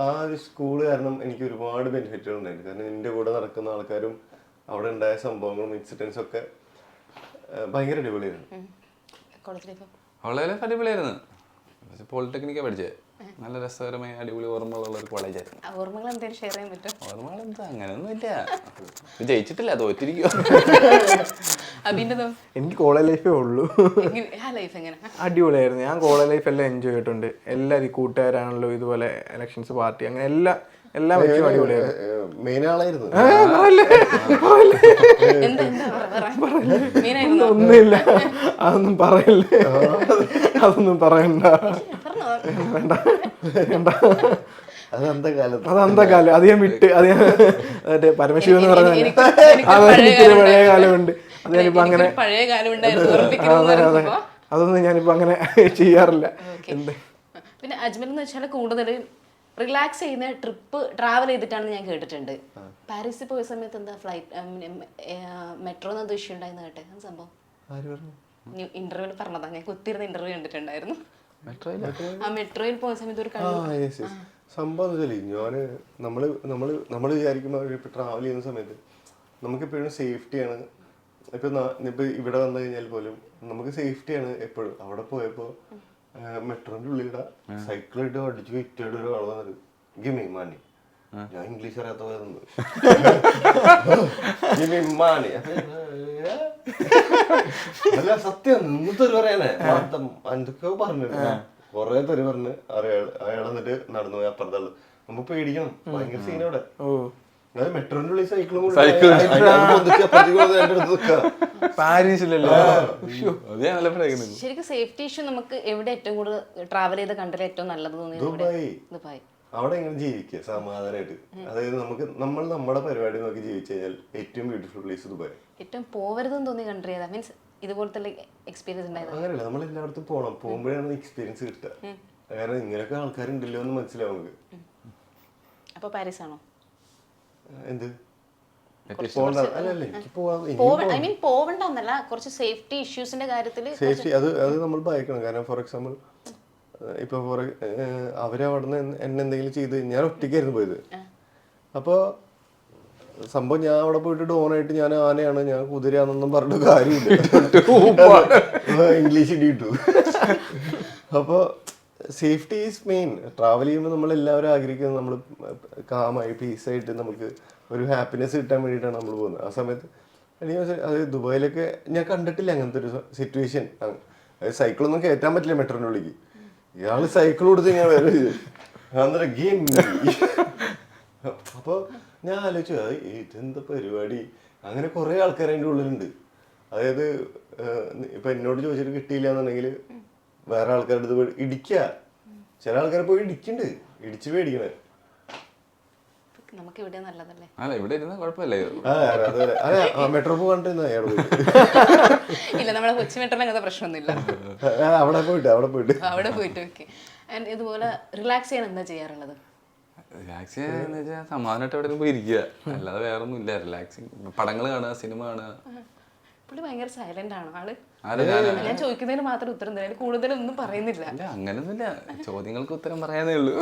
C: ആ ഒരു സ്കൂള് കാരണം എനിക്ക് ഒരുപാട് ബെനിഫിറ്റുകൾ ഉണ്ടായിരുന്നു. കാരണം എൻ്റെ കൂടെ നടക്കുന്ന ആൾക്കാരും അവിടെ ഉണ്ടായ സംഭവങ്ങളും ഇൻസിഡൻസും ഒക്കെ ഭയങ്കര അടിപൊളിയായിരുന്നു.
B: വളരെ അടിപൊളിയായിരുന്നു. പോളിടെക്നിക്കാണ് പഠിച്ചത്. നല്ല രസകരമായ അടിപൊളി ഓർമ്മകളുള്ള ഒരു കോളേജായിരുന്നു.
D: ഓർമ്മകൾ എന്തെങ്കിലും ഷെയർ ചെയ്യാൻ പറ്റും?
B: ഓർമ്മകൾ എന്താ അങ്ങനെയൊന്നുമില്ല, ജയിച്ചിട്ടില്ല, തോറ്റിരിക്കും.
A: എനിക്ക് കോളേജ് ലൈഫേ ഉള്ളൂ. അടിപൊളിയായിരുന്നു. ഞാൻ കോളേജ് ലൈഫ് എല്ലാം എൻജോയ് ചെയ്തിട്ടുണ്ട്. എല്ലാവരും കൂട്ടുകാരാണല്ലോ, ഇതുപോലെ ഇലക്ഷൻസ് പാർട്ടി അങ്ങനെ എല്ലാം വെച്ചും അടിപൊളിയായിരുന്നു.
C: മെയിൻ ആളായിരുന്നു.
A: ഒന്നുമില്ല, അതൊന്നും പറയല്ലേ, അതൊന്നും പറയണ്ട, വേണ്ട വേണ്ട.
C: അതെന്താ
A: കാലം, അത് ഞാൻ വിട്ട്. അത് ഞാൻ മറ്റേ പരമശിവൻ എന്ന് പറഞ്ഞ അതെനിക്കൊരു പഴയ കാലമുണ്ട്. അത് ഞാനിപ്പോ അങ്ങനെ അതൊന്നും ഞാനിപ്പോ അങ്ങനെ ചെയ്യാറില്ല.
D: പിന്നെ അജ്മൽ എന്ന് വെച്ചാൽ കൂടുതൽ റിലാക്സ് ചെയ്യുന്ന ട്രിപ്പ് ട്രാവൽ ചെയ്തിട്ടാണെന്ന് ഞാൻ കേട്ടിട്ടുണ്ട്. പാരീസിൽ പോയ സമയത്ത് എന്താ ഫ്ലൈറ്റ് മെട്രോന്ന് എന്തോ ഇഷ്യൂ ഉണ്ടായിരുന്നു കേട്ടെ, അത് സംഭവം ഇന്റർവ്യൂവിൽ പറഞ്ഞതാ. ഞാൻ കുത്തിരുന്ന ഇന്റർവ്യൂ കണ്ടിട്ടുണ്ടായിരുന്നു. ആ മെട്രോയിൽ പോയ സമയത്ത് ഒരു
C: സംഭവം ഞാന് നമ്മള് വിചാരിക്കുമ്പോൾ ഇപ്പൊ ട്രാവൽ ചെയ്യുന്ന സമയത്ത് നമുക്കെപ്പോഴും സേഫ്റ്റിയാണ്. ഇപ്പൊ ഇവിടെ വന്നു കഴിഞ്ഞാൽ പോലും നമുക്ക് സേഫ്റ്റിയാണ് എപ്പോഴും. അവിടെ പോയപ്പോ മെട്രോന്റെ ഉള്ളിലൂടെ സൈക്കിളായിട്ട് അടിച്ചു വിറ്റായിട്ട് ഒരാൾ വന്നത് ഗിമിമാണി. ഞാൻ ഇംഗ്ലീഷ് അറിയാത്ത പോയതൊന്നും ഗിമിമാണി അല്ല, സത്യം നിന്നത്തൊരു പറയാനേ എന്തൊക്കെയോ പറഞ്ഞിട്ട് കൊറേ തെറി പറഞ്ഞ് അയാൾ എന്നിട്ട് നടന്നു പോയി അപ്പുറത്തുള്ള. നമുക്ക് പേടിക്കണം, ഭയങ്കര സീനവിടെ. മെട്രോന്റെ ഉള്ളിൽ സൈക്കിളും
A: പാരീസിലല്ലോ.
D: ശരിക്കും സേഫ്റ്റി ഇഷ്യൂ നമുക്ക് എവിടെ ഏറ്റവും കൂടുതൽ ട്രാവൽ ചെയ്ത കണ്ടിട്ട് ഏറ്റവും നല്ലത് തോന്നിയത്? ദുബായ്.
C: അവിടെ എങ്ങനെ ജീവിക്കുക സമാധാനമായിട്ട്. അതായത് നമ്മൾ നമ്മുടെ പരിപാടി നോക്കി ജീവിച്ചു കഴിഞ്ഞാൽ ഏറ്റവും ബ്യൂട്ടിഫുൾ പ്ലേസ് ദുബായ്.
D: ഏറ്റവും പോവരുതെന്ന് തോന്നിയ കൺട്രി ഏതാ? മീൻസ് ഇതുപോലത്തെ എക്സ്പീരിയൻസ് ഉണ്ടായത്?
C: അങ്ങനെയല്ല, നമ്മൾ എല്ലായിടത്തും പോകണം, പോകുമ്പോഴാണ് എക്സ്പീരിയൻസ് കിട്ടുക. കാരണം ഇങ്ങനെയൊക്കെ ആൾക്കാരുണ്ടല്ലോ എന്ന് മനസ്സിലാവും നമുക്ക്.
D: അപ്പൊ പാരീസ് ആണോ?
C: എന്ത്
D: പോവണ്ടെന്നല്ല, കുറച്ച് സേഫ്റ്റി ഇഷ്യൂസിന്റെ കാര്യത്തിൽ
C: സേഫ്റ്റി അത് നമ്മൾ ഭയക്കണം. കാരണം ഫോർ എക്സാമ്പിൾ ഇപ്പൊ അവരവിടുന്ന് എന്നെ എന്തെങ്കിലും ചെയ്ത്, ഞാൻ ഒറ്റയ്ക്കായിരുന്നു പോയത്. അപ്പൊ സംഭവം ഞാൻ അവിടെ പോയിട്ട് ഡോണായിട്ട് ഞാൻ ആനയാണ്, ഞാൻ കുതിരയാണെന്നൊന്നും പറഞ്ഞിട്ട് കാര്യമില്ല. ഇംഗ്ലീഷ് ഇടിയിട്ടു. അപ്പൊ സേഫ്റ്റി ഈസ് മെയിൻ. ട്രാവൽ ചെയ്യുമ്പോൾ നമ്മൾ എല്ലാവരും ആഗ്രഹിക്കുന്നത് നമ്മൾ കാമായി പീസായിട്ട് നമുക്ക് ഒരു ഹാപ്പിനെസ് കിട്ടാൻ വേണ്ടിയിട്ടാണ് നമ്മൾ പോകുന്നത്. ആ സമയത്ത് എനിക്ക് അത് ദുബായിലൊക്കെ ഞാൻ കണ്ടിട്ടില്ല അങ്ങനത്തെ ഒരു സിറ്റുവേഷൻ. അതായത് സൈക്കിളൊന്നും കയറ്റാൻ പറ്റില്ല മെട്രോന്റെ ഉള്ളിലേക്ക്. ഇയാള് സൈക്കിൾ കൊടുത്ത് ഞാൻ വരെ ഗെയിം. അപ്പോൾ ഞാൻ ആലോചിച്ചു ഇതെന്താ പരിപാടി. അങ്ങനെ കുറേ ആൾക്കാർ അതിൻ്റെ ഉള്ളിലുണ്ട്. അതായത് ഇപ്പം എന്നോട് ചോദിച്ചിട്ട് കിട്ടിയില്ല എന്നുണ്ടെങ്കിൽ വേറെ ആൾക്കാരുടെ അടുത്ത് പോയി ഇടിക്കുക. ചില ആൾക്കാരെ പോയി ഇടിക്കുന്നുണ്ട്, ഇടിച്ച് പേടിക്കണേ.
D: നമുക്ക് ഇവിടെ നല്ലതല്ലേ?
B: അല്ല ഇവിടെ ഇരുന്ന കുഴപ്പമില്ലേ?
C: അതുപോലെ മെട്രോ പോകണ്ടിരുന്ന അയാൾ പോയിട്ട്
D: ഇല്ല, നമ്മുടെ കൊച്ചി മെട്രോയിൽ അങ്ങനത്തെ പ്രശ്നമൊന്നുമില്ല.
C: അവിടെ പോയിട്ട്
D: അവിടെ പോയിട്ട് ഓക്കെ. ആൻഡ് ഇതുപോലെ റിലാക്സ് ചെയ്യാൻ എന്താ ചെയ്യാറുള്ളത്?
B: റിലാക്സ് ചെയ്യാന്ന് വെച്ചാൽ സമാധാനമായിട്ട് എവിടെ പോയി ഇരിക്കുക, അല്ലാതെ വേറെ ഒന്നും ഇല്ല. റിലാക്സിങ് പടങ്ങൾ കാണുക, സിനിമ കാണുക.
D: പുള്ളി ഭയങ്കര സൈലന്റ് ആണോ ആള്?
B: ആരെ
D: ഞാൻ ചോദിക്കുന്നതിന് മാത്രം ഉത്തരം തരാം, കൂടുതലൊന്നും പറയുന്നില്ല.
B: അല്ല അങ്ങനൊന്നുമില്ല, ചോദ്യങ്ങൾക്ക് ഉത്തരം പറയാനേ ഉള്ളൂ.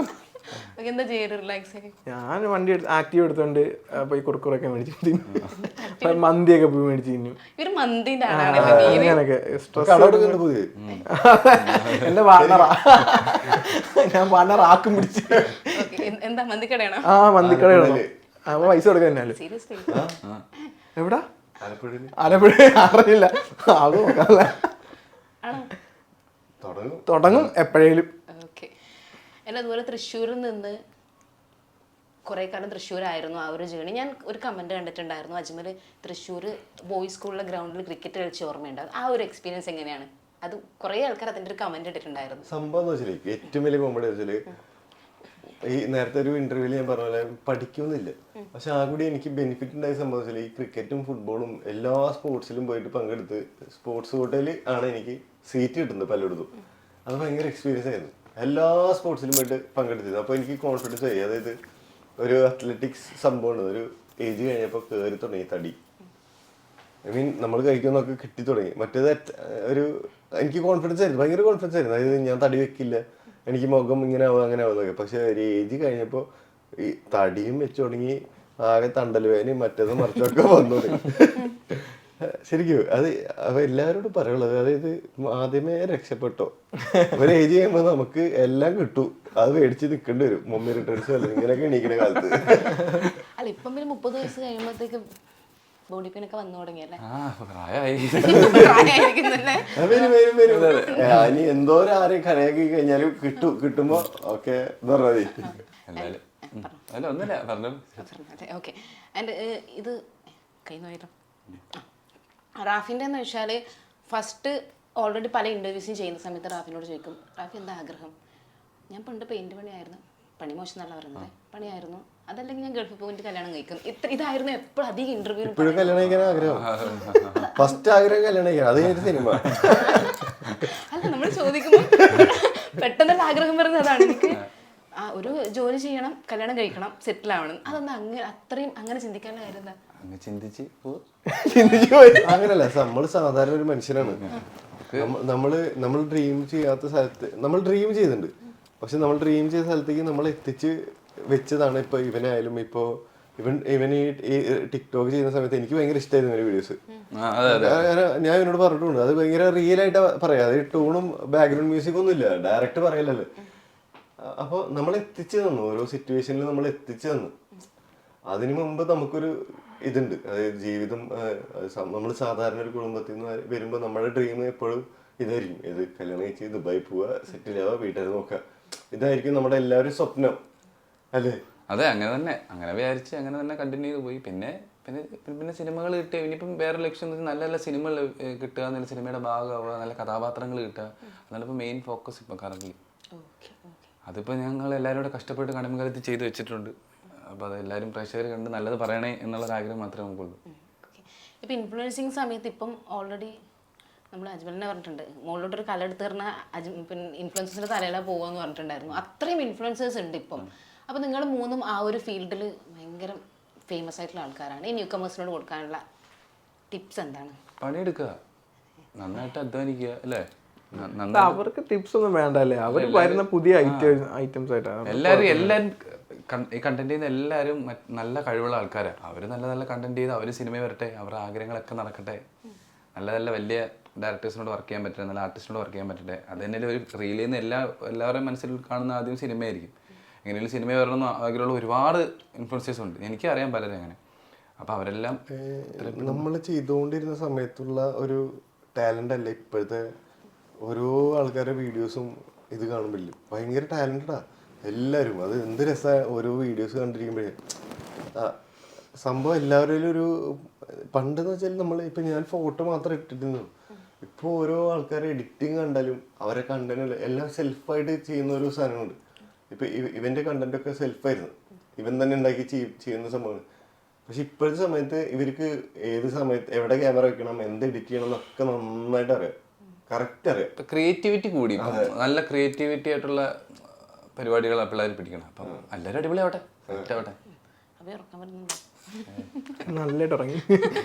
D: എന്താ ചെയ്യാറ് റിലാക്സ് ചെയ്യാൻ?
A: ഞാൻ വണ്ടി ആക്റ്റീവ് എടുത്തോണ്ട് പോയി കുറുക്കുറൊക്കെ മേടിച്ച് തിന്നും, മന്തിയൊക്കെ പോയി മേടിച്ച് തിന്നും.
D: ഇവര് മന്തിന്റെ ആളാണല്ലേ?
A: അങ്ങനെയൊക്കെ സ്ട്രെസ് എന്റെ പാർട്ണറാ, ഞാൻ പാർട്ണർ ആക്കും പിടിച്ച്.
D: എന്താ മന്തിക്കടയാണോ?
A: ആ മന്തിക്കടയാണ്, അപ്പൊ പൈസ കൊടുക്കാൻ തന്നെയല്ലേ.
D: സീരിയസ്ലി?
A: എവിടാ?
C: ആലപ്പുഴ
A: അറിയില്ല, അത് നോക്കാല്ലേ. തുടങ്ങും എപ്പോഴേലും.
D: ഓക്കെ. എന്നെ അതുപോലെ തൃശ്ശൂരിൽ നിന്ന് കുറേ കാലം തൃശ്ശൂരായിരുന്നു ആ ഒരു ജേണി. ഞാൻ ഒരു കമൻറ്റ് കണ്ടിട്ടുണ്ടായിരുന്നു, അജ്മൽ തൃശ്ശൂർ ബോയ്സ് സ്കൂളിലെ ഗ്രൗണ്ടിൽ ക്രിക്കറ്റ് കളിച്ച് ഓർമ്മയുണ്ടാവും. ആ ഒരു എക്സ്പീരിയൻസ് എങ്ങനെയാണ്? അത് കുറേ ആൾക്കാർ അതിൻ്റെ ഒരു കമൻറ്റ് ഇട്ടിട്ടുണ്ടായിരുന്നു.
C: സംഭവം എന്ന് വെച്ചാൽ ഏറ്റവും വലിയ കോമഡി വെച്ചാൽ ഈ നേരത്തെ ഒരു ഇന്റർവ്യൂവിൽ ഞാൻ പറഞ്ഞ പോലെ പഠിക്കുന്നില്ല, പക്ഷെ ആ കൂടി എനിക്ക് ബെനിഫിറ്റ് ഉണ്ടായ സംഭവം വെച്ചാൽ ഈ ക്രിക്കറ്റും ഫുട്ബോളും എല്ലാ സ്പോർട്സിലും പോയിട്ട് പങ്കെടുത്ത് സ്പോർട്സ് കോട്ടയിൽ ആണ് എനിക്ക് സീറ്റ് കിട്ടുന്നത് പലയിടത്തും. അത് ഭയങ്കര എക്സ്പീരിയൻസ് ആയിരുന്നു, എല്ലാ സ്പോർട്സിലും പോയിട്ട് പങ്കെടുത്തിരുന്നു. അപ്പോൾ എനിക്ക് കോൺഫിഡൻസ് ആയി. അതായത് ഒരു അത്ലറ്റിക്സ് സംഭവമാണ്, ഒരു ഏജ് കഴിഞ്ഞപ്പോൾ കയറി തുടങ്ങി തടി. ഐ മീൻ നമ്മൾ കഴിക്കുന്നൊക്കെ കിട്ടി തുടങ്ങി. മറ്റേത് ഒരു എനിക്ക് കോൺഫിഡൻസ് ആയിരുന്നു, ഭയങ്കര കോൺഫിഡൻസ് ആയിരുന്നു. അതായത് ഞാൻ തടി വെക്കില്ല, എനിക്ക് മുഖം ഇങ്ങനെ ആവുക അങ്ങനെ ആവുന്നതൊക്കെ. പക്ഷെ ഒരു ഏജ് കഴിഞ്ഞപ്പോൾ ഈ തടിയും വെച്ച് തുടങ്ങി, ആകെ തണ്ടൽ വേനയും മറ്റേതും മറിച്ചൊക്കെ വന്നു തുടങ്ങി. ശരിക്കും അത് അപ്പൊ എല്ലാവരോടും പറയുള്ളത്, അതായത് ആദ്യമേ രക്ഷപ്പെട്ടോ, ഒരു ഏജ് കഴിയുമ്പോൾ നമുക്ക് എല്ലാം കിട്ടും, അത് മേടിച്ച് നിൽക്കേണ്ടി വരും. മമ്മി റിട്ടേൺസ് അല്ല ഇങ്ങനെയൊക്കെ എണീക്കുന്ന കാലത്ത്.
D: അല്ല ഇപ്പം പിന്നെ 30 വയസ്സ് കഴിയുമ്പോഴത്തേക്ക് ബോഡി പെയിൻ ഒക്കെ വന്നു തുടങ്ങിയല്ലേ?
C: ഇനി എന്തോരം ആരെയും കരയാക്കി കഴിഞ്ഞാലും കിട്ടുമ്പോ ഓക്കെ എന്ന് പറഞ്ഞാൽ
D: ഓക്കെ. ആൻഡ് ഇത് കൈ നോയല്ലോ. റാഫിൻ്റെ എന്ന് വെച്ചാൽ ഫസ്റ്റ് ഓൾറെഡി പല ഇൻ്റർവ്യൂസും ചെയ്യുന്ന സമയത്ത് റാഫിനോട് ചോദിക്കും, റാഫി എന്താ ആഗ്രഹം? ഞാൻ പണ്ട് പെയിൻറ് പണിയായിരുന്നു, പണി മോശം എന്നല്ല പറയുന്നത്, പണിയായിരുന്നു, അതല്ലെങ്കിൽ ഞാൻ ഗൾഫിൽ പോയിട്ട് കല്യാണം കഴിക്കും. ഇതായിരുന്നു എപ്പോഴും അധികം ഇന്റർവ്യൂ.
C: ഇപ്പോഴും കല്യാണം കഴിക്കാൻ ആഗ്രഹം, ഫസ്റ്റ് ആഗ്രഹം കല്യാണം കഴിക്കാൻ. അത് കഴിഞ്ഞിട്ട് സിനിമ.
D: അല്ല നമ്മൾ ചോദിക്കുമ്പോൾ പെട്ടെന്നുള്ള ആഗ്രഹം പറയുന്നത് അതാണ്. എനിക്ക് ഒരു ജോലി ചെയ്യണം, കല്യാണം കഴിക്കണം, സെറ്റിൽ ആവണം. അതൊന്നും അങ്ങനെ അത്രയും അങ്ങനെ ചിന്തിക്കാനുള്ള കാര്യം എന്താ?
C: അങ്ങനല്ല, നമ്മൾ സാധാരണ ഒരു മനുഷ്യനാണ്. നമ്മൾ ഡ്രീം ചെയ്യാത്ത സ്ഥലത്ത് നമ്മൾ ഡ്രീം ചെയ്യുന്നുണ്ട്, പക്ഷെ നമ്മൾ ഡ്രീം ചെയ്ത സ്ഥലത്തേക്ക് നമ്മൾ എത്തിച്ച് വെച്ചതാണ്. ഇപ്പൊ ഇവനായാലും ഇപ്പൊ ഇവൻ ഈ ടിക്ടോക്ക് ചെയ്യുന്ന സമയത്ത് എനിക്ക് ഭയങ്കര ഇഷ്ടമായിരുന്നു ഇവന്റെ വീഡിയോസ്. ഞാൻ ഇവനോട് പറഞ്ഞിട്ടുണ്ട്, അത് ഭയങ്കര റിയൽ ആയിട്ട് പറയാം. അത് ടൂണും ബാക്ക്ഗ്രൗണ്ട് മ്യൂസിക് ഒന്നും ഇല്ല, ഡയറക്റ്റ് പറയലല്ലോ. അപ്പൊ നമ്മൾ എത്തിച്ചു തന്നു, ഓരോ സിറ്റുവേഷനിൽ നമ്മൾ എത്തിച്ചു തന്നു. അതിനു മുമ്പ് നമുക്കൊരു ഇതുണ്ട്, അതായത് ജീവിതം നമ്മൾ സാധാരണ ഒരു കുടുംബത്തിൽ നിന്ന് വരുമ്പോൾ നമ്മുടെ ഡ്രീം എപ്പോഴും ഇതായിരിക്കും, ഇത് കല്യാണം കഴിച്ച് ദുബായി പോവുക, സെറ്റിൽ ആവുക, വീട്ടുകാർ നോക്കുക, ഇതായിരിക്കും നമ്മുടെ എല്ലാവരും സ്വപ്നം അല്ലേ?
B: അതെ, അങ്ങനെ വിചാരിച്ച് അങ്ങനെ തന്നെ കണ്ടിന്യൂ ചെയ്ത് പോയി. പിന്നെ സിനിമകൾ കിട്ടുക, ഇനിയിപ്പം വേറെ ലക്ഷ്യം എന്ന് വെച്ചാൽ നല്ല നല്ല സിനിമകൾ കിട്ടുക, നല്ല സിനിമയുടെ ഭാഗമാവുക, നല്ല കഥാപാത്രങ്ങൾ കിട്ടുക, അതാണ് ഇപ്പോൾ മെയിൻ ഫോക്കസ് ഇപ്പോൾ കറങ്ങി. അതിപ്പോൾ ഞങ്ങൾ എല്ലാവരും കൂടെ കഷ്ടപ്പെട്ട് കടമകാലത്ത് ചെയ്ത് വെച്ചിട്ടുണ്ട്. അപ്പോൾ അത് എല്ലാവരും പ്രേക്ഷകർ കണ്ട് നല്ലത് പറയണേ എന്നുള്ളൊരാഗ്രഹം മാത്രമേ നമുക്കുള്ളൂ.
D: ഇപ്പം ഇൻഫ്ലുവൻസിങ് സമയത്ത് ഇപ്പം ഓൾറെഡി നമ്മൾ അജ്മലിനെ പറഞ്ഞിട്ടുണ്ട്, മുകളിലോട്ടൊരു കല എടുത്ത് പറഞ്ഞാൽ പിന്നെ ഇൻഫ്ലുവൻസേഴ്സിൻ്റെ തലയിലാണ് പോകുകയെന്ന് പറഞ്ഞിട്ടുണ്ടായിരുന്നു. അത്രയും ഇൻഫ്ലുവൻസേഴ്സ് ഉണ്ട് ഇപ്പം. അപ്പോൾ നിങ്ങൾ മൂന്നും ആ ഒരു ഫീൽഡിൽ ഭയങ്കര ഫേമസ് ആയിട്ടുള്ള ആൾക്കാരാണ്. ഈ ന്യൂ കമേഴ്സിനോട് കൊടുക്കാനുള്ള ടിപ്സ് എന്താണ്?
B: പണിയെടുക്കുക, നന്നായിട്ട് അധ്വാനിക്കുക അല്ലേ?
A: അവർക്ക് ടിപ്സ് ഒന്നും വേണ്ടല്ലേ, അവർ വരുന്ന പുതിയ ഐറ്റംസ് ആയിട്ടാണ്
B: എല്ലാവരും ഈ കണ്ടന്റ് ചെയ്യുന്ന എല്ലാവരും നല്ല കഴിവുള്ള ആൾക്കാരാണ്. അവർ നല്ല നല്ല കണ്ടന്റ് ചെയ്ത് അവർ സിനിമ വരട്ടെ, അവരുടെ ആഗ്രഹങ്ങളൊക്കെ നടക്കട്ടെ, നല്ല നല്ല വലിയ ഡയറക്ടേഴ്സിനോട് വർക്ക് ചെയ്യാൻ പറ്റട്ടെ, നല്ല ആർട്ടിസ്റ്റിനോട് വർക്ക് ചെയ്യാൻ പറ്റട്ടെ. അത് തന്നെ ഒരു റീൽ ചെയ്യുന്ന എല്ലാവരുടെയും മനസ്സിൽ കാണുന്ന ആദ്യം സിനിമയായിരിക്കും. എങ്ങനെയും സിനിമ വരണമെന്ന് ആഗ്രഹമുള്ള ഒരുപാട് ഇൻഫ്ലുവൻസേഴ്സ് ഉണ്ട്, എനിക്കറിയാം പലരും അങ്ങനെ. അപ്പോൾ അവരെല്ലാം
C: നമ്മൾ ചെയ്തുകൊണ്ടിരുന്ന സമയത്തുള്ള ഒരു ടാലൻ്റ് അല്ല ഇപ്പോഴത്തെ ഓരോ ആൾക്കാരുടെ വീഡിയോസും. ഇത് കാണുമ്പോൾ ഭയങ്കര ടാലൻറ്റഡാ എല്ലാവരും. അത് എന്ത് രസമാണ് ഓരോ വീഡിയോസ് കണ്ടിരിക്കുമ്പോഴേ. സംഭവം എല്ലാവരും ഒരു പണ്ടെന്ന് വെച്ചാൽ നമ്മൾ ഇപ്പം ഞാൻ ഫോട്ടോ മാത്രം ഇട്ടിരുന്നു, ഇപ്പോൾ ഓരോ ആൾക്കാർ എഡിറ്റിങ് കണ്ടാലും അവരെ കണ്ടന്റ് എല്ലാം സെൽഫായിട്ട് ചെയ്യുന്ന ഒരു സാധനമുണ്ട്. ഇപ്പൊ ഇവന്റെ കണ്ടന്റ് ഒക്കെ സെൽഫായിരുന്നു, ഇവൻ തന്നെ ഉണ്ടാക്കി ചെയ്യുന്ന സംഭവമാണ്. പക്ഷെ ഇപ്പോഴത്തെ സമയത്ത് ഇവർക്ക് ഏത് സമയത്ത് എവിടെ ക്യാമറ വെക്കണം, എന്ത് എഡിറ്റ് ചെയ്യണം എന്നൊക്കെ നന്നായിട്ട് അറിയാം, കറക്റ്റ് അറിയാം.
B: ക്രിയേറ്റിവിറ്റി കൂടി, നല്ല ക്രിയേറ്റിവിറ്റി ആയിട്ടുള്ള പരിപാടികൾ പിള്ളേർ പിടിക്കണം. അപ്പം എല്ലാവരും അടിപൊളി ആവട്ടെ, സെറ്റ് ആവട്ടെ.
A: നല്ലതായിട്ട് ഉറങ്ങി,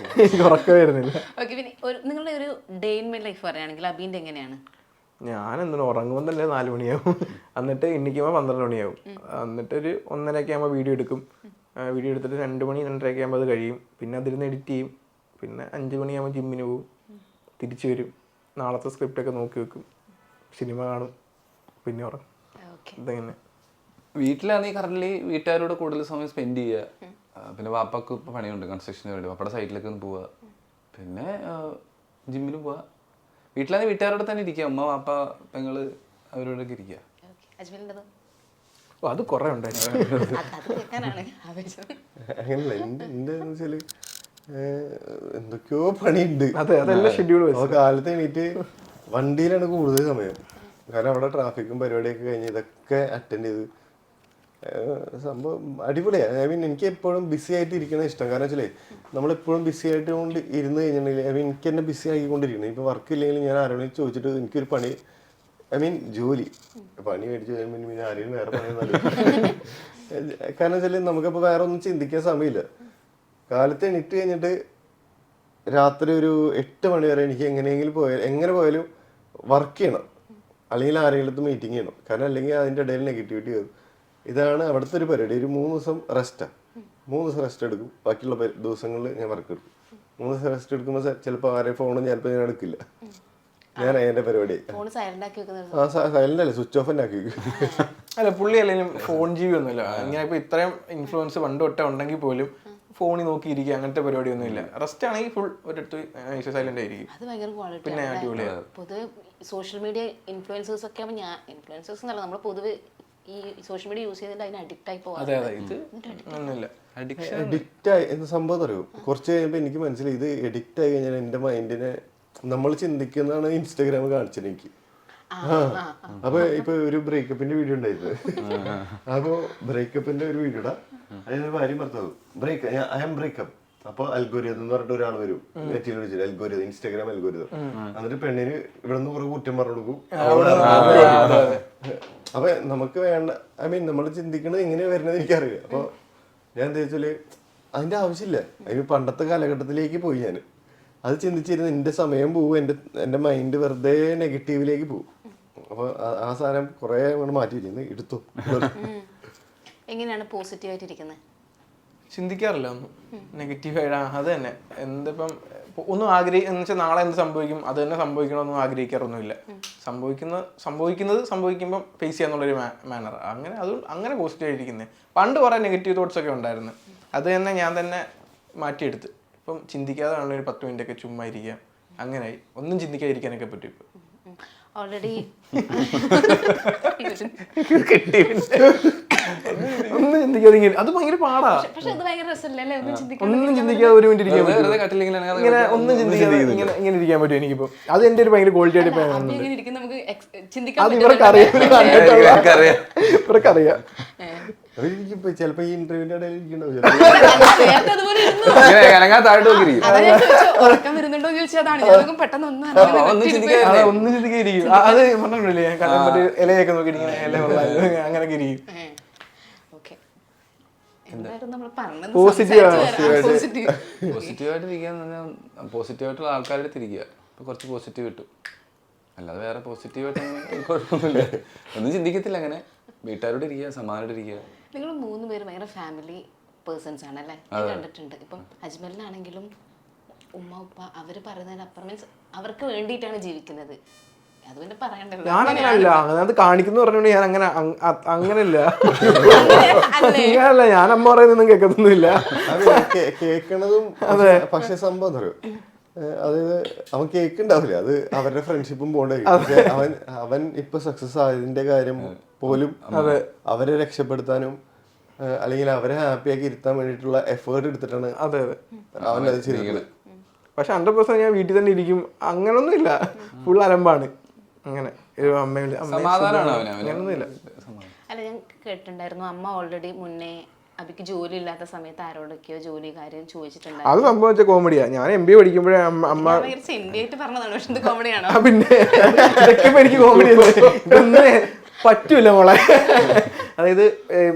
A: ഉറക്കം വരുന്നില്ല.
D: ഓക്കെ, പിന്നെ നിങ്ങളുടെ ഒരു ഡേ ഇൻ മൈ ലൈഫ് പറയുകയാണെങ്കിൽ അബീൻ്റെ എങ്ങനെയാണ്?
A: ഞാൻ എന്തിനാ ഉറങ്ങുമ്പോൾ തന്നെ 4 മണിയാവും, എന്നിട്ട് എണ്ണിക്കുമ്പോൾ 12 മണിയാവും, എന്നിട്ടൊരു 1:30 ആകുമ്പോൾ വീഡിയോ എടുക്കും. വീഡിയോ എടുത്തിട്ട് 2 മണി 2:30 ആകുമ്പോൾ അത് കഴിയും. പിന്നെ അതിരുന്ന് എഡിറ്റ് ചെയ്യും. പിന്നെ 5 മണിയാകുമ്പോൾ ജിമ്മിന് പോകും, തിരിച്ചു വരും, നാളത്തെ സ്ക്രിപ്റ്റൊക്കെ നോക്കി വെക്കും, സിനിമ കാണും, പിന്നെ ഉറങ്ങും. ഇതങ്ങനെ.
B: വീട്ടിലാണെങ്കിൽ കറന്റ് വീട്ടുകാരോട് കൂടുതൽ സമയം സ്പെൻഡ് ചെയ്യുക. പിന്നെ വാപ്പാക്ക് ഇപ്പോൾ പണിയുണ്ട്, കൺസ്ട്രക്ഷന് വേണ്ടി വാപ്പയുടെ സൈറ്റിലേക്ക് ഒന്ന് പോവുക, പിന്നെ ജിമ്മിന് പോവുക. വീട്ടിലാണെങ്കിൽ വീട്ടുകാരോട് തന്നെ ഇരിക്കുക, ഉമ്മ വാപ്പ പെങ്ങള് അവരോടൊക്കെ ഇരിക്കുക.
A: അത് കുറെ ഉണ്ടായിരുന്നു.
C: അങ്ങനല്ല, എന്റെ വെച്ചാല് എന്തൊക്കെയോ പണിയുണ്ട്.
A: അതെല്ലാം ഷെഡ്യൂൾ
C: അപ്പോൾ കാലത്ത് എണീറ്റ് വണ്ടിയിലാണ് കൂടുതൽ സമയം. കാരണം അവിടെ ട്രാഫിക്കും പരിപാടിയൊക്കെ കഴിഞ്ഞ് ഇതൊക്കെ അറ്റൻഡ് ചെയ്ത് സംഭവം അടിപൊളിയാണ്. ഐ മീൻ എനിക്ക് എപ്പോഴും ബിസി ആയിട്ട് ഇരിക്കണത് ഇഷ്ടം. കാരണം വെച്ചാലേ നമ്മളെപ്പോഴും ബിസി ആയിട്ട് കൊണ്ട് ഇരുന്ന് കഴിഞ്ഞിട്ടുണ്ടെങ്കിൽ ഐ മീൻ എനിക്ക് തന്നെ ബിസി ആക്കിക്കൊണ്ടിരിക്കണം. ഇപ്പോൾ വർക്ക് ഇല്ലെങ്കിൽ ഞാൻ ആരോടും ചോദിച്ചിട്ട് എനിക്കൊരു പണി, ഐ മീൻ ജോലി പണി മേടിച്ച് കഴിയുമ്പോൾ പിന്നെ ആരെയും വേറെ പണിയൊന്നും. കാരണം വെച്ചാൽ നമുക്കിപ്പോൾ വേറെ ഒന്നും ചിന്തിക്കാൻ സമയമില്ല. കാലത്ത് എണീറ്റ് കഴിഞ്ഞിട്ട് രാത്രി ഒരു 8 മണി വരെ എനിക്ക് എങ്ങനെ പോയാലും വർക്ക് ചെയ്യണം, അല്ലെങ്കിൽ ആരെങ്കിലും മീറ്റിംഗ് ചെയ്യണം. കാരണം അല്ലെങ്കിൽ അതിൻ്റെ ഇടയിൽ നെഗറ്റിവിറ്റി വരും. ഇതാണ് അവിടുത്തെ ഒരു പരിപാടി. ഒരു 3 ദിവസം റെസ്റ്റാണ്. 3 ദിവസം റെസ്റ്റ് എടുക്കും, ബാക്കിയുള്ള ദിവസങ്ങളിൽ ഞാൻ വർക്ക് എടുക്കും. 3 ദിവസം റെസ്റ്റ് എടുക്കുമ്പോൾ ചിലപ്പോൾ ആരെയും ഫോണും ചിലപ്പോൾ ഞാൻ എടുക്കില്ല. ഞാൻ അതിൻ്റെ പരിപാടി സൈലന്റ് അല്ല, സ്വിച്ച് ഓഫ് തന്നെ ആക്കി വെക്കും.
A: അല്ല, പുള്ളി അല്ലെങ്കിലും ഫോൺ ജീവി ഒന്നുമില്ല. ഇങ്ങനെ ഇപ്പൊ ഇത്രയും ഇൻഫ്ലുവൻസ് പണ്ട് തൊട്ടേ ഉണ്ടെങ്കിൽ പോലും ഫോണിൽ നോക്കിയിരിക്കുക അങ്ങനത്തെ പരിപാടി ഒന്നുമില്ല. റെസ്റ്റ് ആണെങ്കിൽ ഫുൾ ഒരിടത്ത് സൈലന്റ് ആയിരിക്കും.
D: അത് ഭയങ്കര ക്വാളിറ്റി.
A: പിന്നെ അടിപൊളിയാണ്.
D: പൊതുവെ സോഷ്യൽ മീഡിയ ഇൻഫ്ലുവൻസേഴ്സ് ഒക്കെ ആകുമ്പോൾ ഇൻഫ്ലുവൻസേഴ്സ് എന്നല്ല, നമ്മൾ പൊതുവെ ഈ സോഷ്യൽ മീഡിയ യൂസ് ചെയ്തിട്ട് അതിന് അഡിക്റ്റ് ആയി പോകാം.
C: എഡിക്റ്റ് ആയി എന്ന സംഭവം അറിയോ? കുറച്ച് കഴിയുമ്പോൾ എനിക്ക് മനസ്സിലായി ഇത് എഡിക്റ്റ് ആയി കഴിഞ്ഞാൽ എൻ്റെ മൈൻഡിനെ നമ്മൾ ചിന്തിക്കുന്നതാണ് ഇൻസ്റ്റാഗ്രാം കാണിച്ചത് എനിക്ക്. അപ്പൊ ഇപ്പൊ ഒരു ബ്രേക്കപ്പിന്റെ വീഡിയോ ഉണ്ടായിരുന്നു. അപ്പൊ ബ്രേക്കപ്പിന്റെ ഒരു വീഡിയോ ഇടാ, അതിന് ഭാര്യ ഭർത്താവ് ഐ ആം ബ്രേക്കപ്പ്. അപ്പൊ അൽഗോരിതം എന്ന് പറഞ്ഞിട്ട് ഒരാൾ വരും, നെറ്റിൽ വിളിച്ചിട്ട് അൽഗോരിതം, ഇൻസ്റ്റാഗ്രാം അൽഗോരിതം. എന്നിട്ട് പെണ്ണിന് ഇവിടെ നിന്ന് കുറെ കുറ്റം പറഞ്ഞു കൊടുക്കും. അപ്പൊ നമുക്ക് വേണ്ട, ഐ മീൻ നമ്മൾ ചിന്തിക്കണത് എങ്ങനെയാ വരുന്നത് എനിക്കറിയില്ല. അപ്പൊ ഞാൻ എന്താ വെച്ചാല് അതിന്റെ ആവശ്യമില്ല. അതിന് പണ്ടത്തെ കാലഘട്ടത്തിലേക്ക് പോയി ഞാൻ. അത് ചിന്തിച്ചിരുന്ന് എൻ്റെ സമയം പോവും, എൻ്റെ മൈൻഡ് വെറുതെ നെഗറ്റീവിലേക്ക് പോകും. അപ്പോൾ ആ സാധനം കുറേ അങ്ങോട്ട് മാറ്റിയിരുന്നു, എടുത്തു.
D: എങ്ങനെയാണ് പോസിറ്റീവായിട്ട് ഇരിക്കുന്നത്?
A: ചിന്തിക്കാറില്ല ഒന്നും നെഗറ്റീവായിട്ട്. അത് തന്നെ എന്തിപ്പം ഒന്നും എന്ന് വെച്ചാൽ നാളെ എന്ത് സംഭവിക്കും അത് തന്നെ സംഭവിക്കണമെന്നും ആഗ്രഹിക്കാറൊന്നുമില്ല. സംഭവിക്കുമ്പം ഫേസ് ചെയ്യാന്നുള്ളൊരു മാനർ. അങ്ങനെ പോസിറ്റീവായിട്ടിരിക്കുന്നത്. പണ്ട് കുറേ നെഗറ്റീവ് തോട്ട്സ് ഒക്കെ ഉണ്ടായിരുന്നു, അത് തന്നെ ഞാൻ തന്നെ മാറ്റിയെടുത്ത് ഇപ്പം ചിന്തിക്കാതെ ഒരു 10 മിനിറ്റ് ഒക്കെ ചുമ്മാ ഇരിക്കാം. അങ്ങനെയായി, ഒന്നും ചിന്തിക്കാതിരിക്കാനൊക്കെ പറ്റും ഇപ്പം.
D: ഓൾറെഡി
A: ഒന്നും ചിന്തിക്കാതെ അത് ഭയങ്കര പാടാ. ഒന്നും ചിന്തിക്കാതെ 1 മിനിറ്റ് ഇരിക്കാൻ പറ്റും. ഇങ്ങനെ ഒന്നും ചിന്തിക്കാതെ ഇങ്ങനെ ഇരിക്കാൻ പറ്റും എനിക്കിപ്പോ. അത് എന്റെ ഒരു ഭയങ്കര ക്വാളിറ്റി ആയിട്ട് അത് ഇവർക്കറിയാം.
C: ചിലപ്പോ ഈ ഇന്റർവ്യൂവിന്റെ ഇടയിൽ ഇരിക്കണ്ടാവും.
A: ഒന്നും ചിന്തിക്കാതിരിക്കും. അത് പറഞ്ഞില്ലേ, മറ്റേ ഇലയൊക്കെ നോക്കിയിട്ട് ഇല അങ്ങനെയൊക്കെ ഇരിക്കും.
B: പോസിറ്റീവായിട്ടുള്ള ആൾക്കാരുടെ അടുത്ത് ഇരിക്കുക, ഇപ്പൊ കുറച്ച് പോസിറ്റീവ് കിട്ടും. അല്ലാതെ വേറെ പോസിറ്റീവായിട്ട് കുഴപ്പമൊന്നുമില്ല. ഒന്നും ചിന്തിക്കത്തില്ല. അങ്ങനെ വീട്ടുകാരോട് ഇരിക്കുക, സമാധാനമായിട്ട് ഇരിക്കുക.
D: നിങ്ങൾ 3 പേര് ഭയങ്കര ഫാമിലി പേഴ്സൺസ് ആണല്ലേ, കണ്ടിട്ടുണ്ട്. ഇപ്പം അജ്മലിനാണെങ്കിലും ഉമ്മ ഉപ്പ അവര് പറയുന്നതിനപ്പുറം മീൻസ് അവർക്ക് വേണ്ടിയിട്ടാണ് ജീവിക്കുന്നത്. അത് പിന്നെ പറയണ്ടല്ലോ.
A: ഞാനങ്ങനല്ല, അത് കാണിക്കുന്നു പറഞ്ഞോണ്ട് ഞാൻ അങ്ങനെയല്ല. ഞാൻ അമ്മ പറയുന്നൊന്നും കേൾക്കത്തൊന്നുമില്ല.
C: കേൾക്കണതും പക്ഷെ സംഭവം അറിയോ, അതായത് അവൻ കേൾക്കുണ്ടാവില്ല. അത് അവരുടെ ഫ്രണ്ട്ഷിപ്പും പോകണ്ടായിരിക്കും. അവൻ ഇപ്പൊ സക്സസ് ആയതിന്റെ കാര്യം പോലും അവരെ രക്ഷപ്പെടുത്താനും അല്ലെങ്കിൽ അവരെ ഹാപ്പിയാക്കി ഇരുത്താൻ വേണ്ടിയിട്ടുള്ള എഫേർട്ട് എടുത്തിട്ടാണ് അവൻ അത് ചെയ്തത്.
A: പക്ഷെ 100% ഞാൻ വീട്ടിൽ തന്നെ ഇരിക്കും, അങ്ങനൊന്നും ഇല്ല, ഫുൾ അലമ്പാണ്. അങ്ങനെ
B: സമാധാനമാണ് അവന്.
A: അങ്ങനൊന്നുമില്ല.
D: അല്ല, ഞാൻ കേട്ടിട്ടുണ്ടായിരുന്നു അമ്മ ഓൾറെഡി മുന്നേ അബിക്ക് ജോലി ഇല്ലാത്ത സമയത്ത് ആരോടൊക്കെയോ ജോലി കാര്യം ചോദിച്ചിട്ടുണ്ടായിരുന്നു.
A: അത് സംഭവിച്ച കോമഡിയാ. ഞാൻ MBA പഠിക്കുമ്പോഴേ അമ്മ
D: സെന്റിയായിട്ട് പറഞ്ഞതാണ്, പക്ഷെ ഇത് കോമഡിയാണോ?
A: പിന്നെ ഇതൊക്കെ ഇപ്പൊ എനിക്ക് കോമഡി ഇതൊന്നും പറ്റൂല മോളെ. അതായത്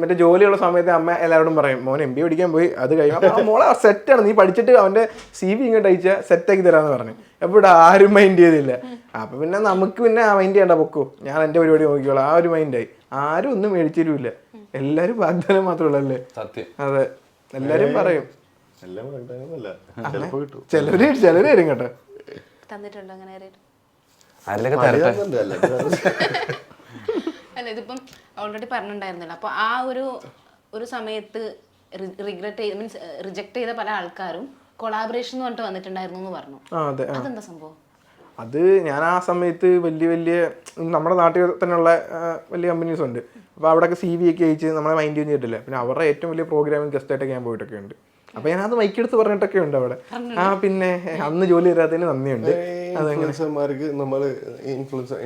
A: മറ്റേ ജോലിയുള്ള സമയത്ത് അമ്മ എല്ലാവരോടും പറയും, മോൻ MBA പഠിക്കാൻ പോയി, അത് കഴിയുമ്പോൾ മോളെ സെറ്റാണ്, നീ പഠിച്ചിട്ട് അവന്റെ CV ഇങ്ങോട്ട് അയച്ചാൽ സെറ്റാക്കി തരാന്ന് പറഞ്ഞു. എപ്പോഴും ആരും മൈൻഡ് ചെയ്തില്ല. അപ്പൊ പിന്നെ നമുക്ക് പിന്നെ ആ മൈൻഡ് ചെയ്യണ്ട, പൊക്കോ, ഞാൻ എന്റെ പരിപാടി നോക്കിക്കോളാം, ആ ഒരു മൈൻഡായി. ആരും ഒന്നും മേടിച്ചിരുമില്ല, എല്ലാരും വാഗ്ദാനം മാത്രമല്ലേ.
B: സത്യം.
A: അതെ, എല്ലാരും പറയും.
C: എല്ലാം വാഗ്ദാനമല്ല, ചിലപ്പോ കിട്ടും.
A: ചിലര് തരും കേട്ടോ.
D: തന്നിട്ടുണ്ടോ അങ്ങനെ ആരെയും?
B: അതിലൊക്കെ തരട്ടെ.
D: അല്ല, ഇതിപ്പം ഓൾറെഡി പറഞ്ഞിട്ടുണ്ടായിരുന്നല്ലോ. അപ്പൊ ആ ഒരു സമയത്ത് മീൻസ് റിജക്ട് ചെയ്ത പല ആൾക്കാരും കൊളാബറേഷൻ എന്ന് പറഞ്ഞിട്ട് വന്നിട്ടുണ്ടായിരുന്നു എന്ന് പറഞ്ഞു.
A: അതെ.
D: അതെന്താ സംഭവം?
A: അത് ഞാൻ ആ സമയത്ത് വലിയ നമ്മുടെ നാട്ടിൽ തന്നെയുള്ള വലിയ കമ്പനീസ് ഉണ്ട്. അപ്പോൾ അവിടെയൊക്കെ CV ഒക്കെ അയച്ച് നമ്മളെ മൈൻഡ് ചെയ്തിട്ടില്ല. പിന്നെ അവരുടെ ഏറ്റവും വലിയ പ്രോഗ്രാമിംഗ് ഗസ്റ്റായിട്ടൊക്കെ ഞാൻ പോയിട്ടൊക്കെ ഉണ്ട്. അപ്പോൾ ഞാനത് മൈക്കെടുത്ത് പറഞ്ഞിട്ടൊക്കെ ഉണ്ട് അവിടെ. പിന്നെ അന്ന് ജോലി തരാത്തതിന് നന്ദിയുണ്ട്.
C: ഇൻഫ്ലുവൻസർമാർക്ക്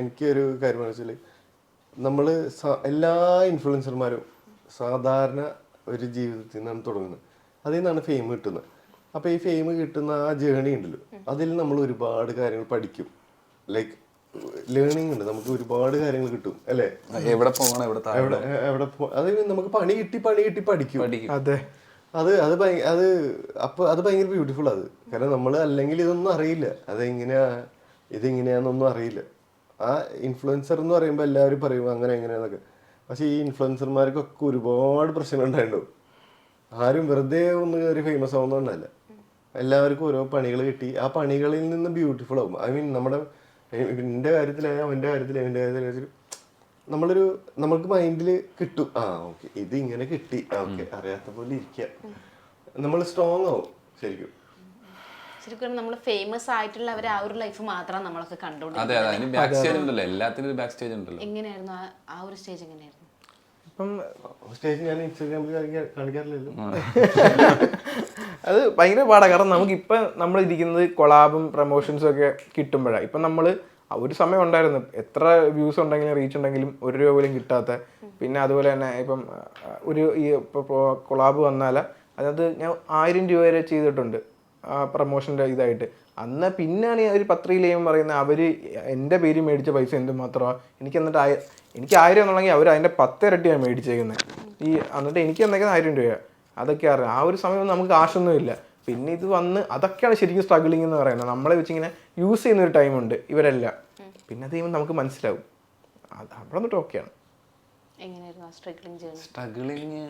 C: എനിക്ക് ഒരു കാര്യം വെച്ചാൽ നമ്മൾ എല്ലാ ഇൻഫ്ലുവൻസർമാരും സാധാരണ ഒരു ജീവിതത്തിൽ നിന്നാണ് തുടങ്ങുന്നത്. അതിൽ നിന്നാണ് ഫെയിം കിട്ടുന്നത്. അപ്പോൾ ഈ ഫെയിം കിട്ടുന്ന ആ ജേണി ഉണ്ടല്ലോ, അതിൽ നമ്മൾ ഒരുപാട് കാര്യങ്ങൾ പഠിക്കും. ലൈക്ക് ലേണിംഗ് ഉണ്ട്, നമുക്ക് ഒരുപാട് കാര്യങ്ങൾ കിട്ടും അല്ലേ.
B: എവിടെ പോകണം,
C: എവിടെ അത് നമുക്ക് പണി കിട്ടി പഠിക്കും.
A: അതെ,
C: അത് ഭയങ്കര ബ്യൂട്ടിഫുൾ. അത് കാരണം നമ്മൾ അല്ലെങ്കിൽ ഇതൊന്നും അറിയില്ല, ഇതിങ്ങനെയാന്നൊന്നും അറിയില്ല. ആ ഇൻഫ്ലുവൻസർ എന്ന് പറയുമ്പോൾ എല്ലാവരും പറയും അങ്ങനെ എങ്ങനെയാന്നൊക്കെ. പക്ഷെ ഈ ഇൻഫ്ലുവൻസർമാർക്കൊക്കെ ഒരുപാട് പ്രശ്നങ്ങൾ ഉണ്ടായിട്ടുണ്ടാവും. ആരും വെറുതെ ഒന്ന് കയറി ഫേമസ് ആവുന്നതുകൊണ്ടല്ല. എല്ലാവർക്കും ഓരോ പണികൾ കിട്ടി, ആ പണികളിൽ നിന്ന് ബ്യൂട്ടിഫുൾ ആവും. ഐ മീൻ എൻ്റെ കാര്യത്തിലായാലും അവൻ്റെ കാര്യത്തിലായാലും നമ്മൾക്ക് മൈൻഡിൽ കിട്ടും, ഓക്കെ ഇത് ഇങ്ങനെ കിട്ടി, ഓക്കെ അറിയാത്ത പോലെ ഇരിക്കുക, നമ്മൾ സ്ട്രോങ് ആവും. ശരിക്കും
D: നമ്മൾ ഫേമസ് ആയിട്ടുള്ളവരെ ആ ഒരു ലൈഫ് മാത്രം നമ്മളൊക്കെ
B: കണ്ടുകൊണ്ടിരിക്കുന്നത്.
D: എങ്ങനെയായിരുന്നു ആ ഒരു സ്റ്റേജ്? എങ്ങനെയായിരുന്നു?
A: ഇപ്പം
C: സ്റ്റേജ് ഞാൻ ഇൻസ്റ്റാഗ്രാമിൽ കാണിക്കാറില്ലല്ലോ.
A: അത് ഭയങ്കര പാടാണ്. കാരണം നമുക്കിപ്പം നമ്മളിരിക്കുന്നത് കൊളാബും പ്രൊമോഷൻസും ഒക്കെ കിട്ടുമ്പോഴാണ്. ഇപ്പം നമ്മൾ ഒരു സമയം ഉണ്ടായിരുന്നു, എത്ര വ്യൂസ് ഉണ്ടെങ്കിലും റീച്ച് ഉണ്ടെങ്കിലും 1 രൂപ പോലും കിട്ടാത്ത. പിന്നെ അതുപോലെ തന്നെ ഇപ്പം ഇപ്പോൾ കൊളാബ് വന്നാൽ അതിനകത്ത് ഞാൻ 1000 രൂപ വരെ ചെയ്തിട്ടുണ്ട് പ്രൊമോഷൻ്റെ ഇതായിട്ട്. അന്ന് പിന്നെയാണ് ഒരു പത്രികയിലേയും പറയുന്നത് അവർ എൻ്റെ പേര് മേടിച്ച പൈസ എന്തുമാത്രമാണ്. എനിക്ക് 1000 എന്നുണ്ടെങ്കിൽ അവർ അതിൻ്റെ 10 ഇരട്ടിയാണ് മേടിച്ചേക്കുന്നത്. എന്നിട്ട് എനിക്ക് എന്നേക്കുന്നത് 1000 രൂപയാണ്. അതൊക്കെ അറിയാം. ആ ഒരു സമയം നമുക്ക് കാശൊന്നുമില്ല. പിന്നെ ഇത് വന്ന് അതൊക്കെയാണ് ശരിക്കും സ്ട്രഗിളിങ് എന്ന് പറയുന്നത്. നമ്മളെ വെച്ചിങ്ങനെ യൂസ് ചെയ്യുന്നൊരു ടൈമുണ്ട് ഇവരെല്ലാം. പിന്നെ അത് കഴിയുമ്പോൾ നമുക്ക് മനസ്സിലാവും. അവിടെ നിന്നിട്ട് ഓക്കെയാണ്.
B: സ്ട്രഗിളിങ്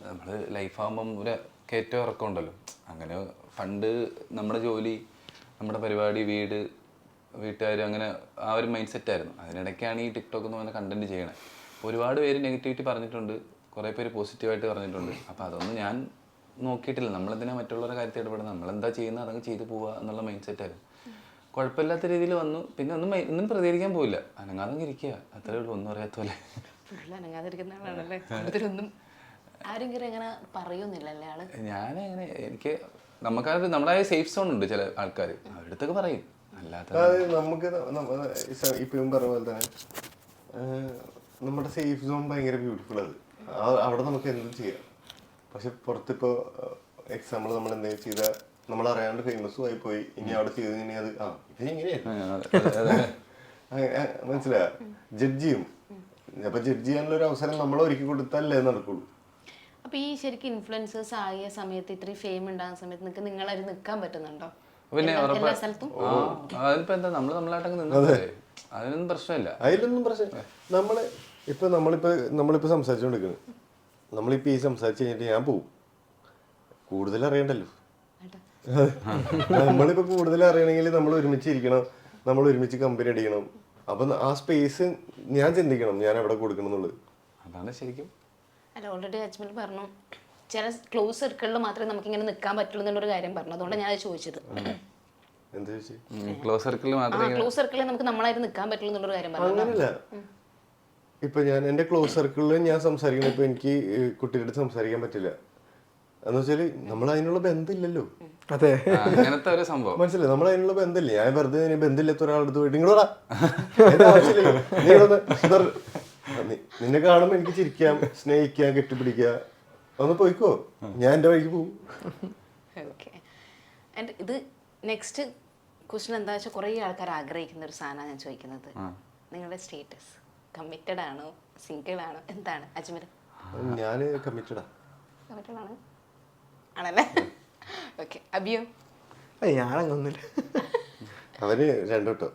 B: നമ്മൾ ലൈഫാകുമ്പം ഒരു കയറ്റം ഇറക്കം ഉണ്ടല്ലോ. അങ്ങനെ പണ്ട് നമ്മുടെ ജോലി, നമ്മുടെ പരിപാടി, വീട്ടുകാർ, അങ്ങനെ ആ ഒരു മൈൻഡ് സെറ്റായിരുന്നു. അതിനിടയ്ക്കാണ് ഈ ടിക്ടോക്ക് എന്ന് പറഞ്ഞ കണ്ടന്റ് ചെയ്യണത്. ഒരുപാട് പേര് നെഗറ്റിവിറ്റി പറഞ്ഞിട്ടുണ്ട്, കുറേ പേര് പോസിറ്റീവായിട്ട് പറഞ്ഞിട്ടുണ്ട്. അപ്പോൾ അതൊന്നും ഞാൻ നോക്കിയിട്ടില്ല. നമ്മളെന്തിനാ മറ്റുള്ളവരുടെ കാര്യത്തിൽ ഇടപെടുന്നത്, നമ്മളെന്താ ചെയ്യുന്നത് അതങ്ങ് ചെയ്തു പോവുക എന്നുള്ള മൈൻഡ് സെറ്റായിരുന്നു. കുഴപ്പമില്ലാത്ത രീതിയിൽ വന്നു. പിന്നെ ഒന്നും പ്രതികരിക്കാൻ പോയില്ല, അനങ്ങാതെ ഇരിക്കുക, അത്രേ ഉള്ളൂ. ഒന്നും അറിയാത്ത പോലെ ഞാനങ്ങനെ എനിക്ക് നമ്മുടെ സേഫ് സോൺ ഉണ്ട്. ചില ആൾക്കാർ അവരുടെ അടുത്തൊക്കെ പറയും, അല്ലാതെ
C: നമുക്ക് ഇപ്പം പറഞ്ഞ പോലെ തന്നെ നമ്മുടെ സേഫ് സോൺ ഭയങ്കര ബ്യൂട്ടിഫുൾ. അവിടെ നമുക്ക് എന്തും ചെയ്യാം. പക്ഷെ പുറത്തിപ്പോൾ എക്സാമ്പിൾ നമ്മൾ എന്തെങ്കിലും ചെയ്താൽ നമ്മൾ അറിയാണ്ട് ഫേമസും ആയി പോയി, ഇനി അവിടെ ചെയ്ത് ഇനി അത് മനസ്സിലായ ജഡ്ജ് ചെയ്യും. അപ്പൊ ജഡ്ജ് ചെയ്യാനുള്ള ഒരു അവസരം നമ്മൾ ഒരുക്കി കൊടുത്താലേ നടക്കുള്ളൂ.
D: അപ്പൊ ഈ ശരിക്കും ഇൻഫ്ലുവൻസേഴ്സ് ആയ സമയത്ത് ഇത്രയും ഫെയിം ഉണ്ടാകുന്ന സമയത്ത് നിങ്ങളതിൽ നിൽക്കാൻ പറ്റുന്നുണ്ടോ?
B: പിന്നെ
D: എല്ലാ സ്ഥലത്തും
B: അതിപ്പോ എന്താ അതിനൊന്നും പ്രശ്നമില്ല.
C: അതിലൊന്നും പ്രശ്നം. നമ്മളിപ്പോ സംസാരിച്ചുകൊണ്ടിരിക്കുന്നത്, നമ്മളിപ്പോ ഈ സംസാരിച്ച് കഴിഞ്ഞിട്ട് ഞാൻ പോവും. കൂടുതൽ അറിയണ്ടല്ലോ. നമ്മളിപ്പോ കൂടുതൽ അറിയണമെങ്കിൽ നമ്മൾ ഒരുമിച്ചിരിക്കണം, നമ്മൾ ഒരുമിച്ച് കമ്പനി അടിക്കണം. അപ്പൊ ആ സ്പേസ് ഞാൻ ചിന്തിക്കണം, ഞാൻ എവിടെ കൊടുക്കണം എന്നുള്ളത്.
B: അതാണ് ശരിക്കും.
D: അല്ല, ഓൾറെഡി അജ്മൽ പറഞ്ഞു ചില ക്ലോസ് സർക്കിളിൽ മാത്രമേ നമുക്ക് ഇങ്ങനെ നിൽക്കാൻ പറ്റുള്ളൂ എന്നുള്ളൊരു കാര്യം പറഞ്ഞു. അതുകൊണ്ടാണ് ഞാൻ ചോദിച്ചത്.
C: എന്താ ചോദിച്ചത്?
B: ക്ലോസ്
D: സർക്കിളിൽ നമുക്ക് നമ്മളായിട്ട് നിൽക്കാൻ പറ്റുള്ളൂ എന്നുള്ളൊരു കാര്യം പറഞ്ഞു.
C: അങ്ങനല്ല. ഇപ്പൊ ഞാൻ എന്റെ ക്ലോസ് സർക്കിളിൽ ഞാൻ സംസാരിക്കണം. ഇപ്പൊ എനിക്ക് കുട്ടികളുടെ സംസാരിക്കാൻ പറ്റില്ല. എന്ന് വെച്ചാല് നമ്മൾ അതിനുള്ള ബന്ധമില്ലല്ലോ.
A: അതെ,
B: അങ്ങനത്തെ ഒരു സംഭവം.
C: മനസ്സിലായി, നമ്മൾ അതിനുള്ള ബന്ധമില്ല. ഞാൻ വെറുതെ ബന്ധമില്ലാത്ത ഒരാളെടുത്ത് പോയിട്ട് നിന്നെ കാണുമ്പോ എനിക്ക് ചിരിക്കാം, സ്നേഹിക്കാം, കെട്ടിപ്പിടിക്കാം, ഒന്ന് പോയിക്കോ, ഞാൻ എന്റെ വഴിക്ക് പോകും.
D: ഓക്കെ. ആൻഡ് ഇത് നെക്സ്റ്റ് ക്വസ്റ്റ്യൻ എന്താ വെച്ചാൽ കുറേ ആൾക്കാർ ആഗ്രഹിക്കുന്ന ഒരു സാധനമാണ് ഞാൻ ചോദിക്കുന്നത്. നിങ്ങളുടെ സ്റ്റേറ്റസ് കമ്മിറ്റഡ് ആണോ സിംഗിൾ ആണോ എന്താണ് അജ്മൽ?
C: ഞാന് കമ്മിറ്റഡാ.
D: കമ്മിറ്റഡ് ആണ് ആണല്ലേ? ഓക്കെ. അബിയോ?
A: ഞാനങ്ങൊന്നുമില്ല.
C: അവന് രണ്ടോട്ടോ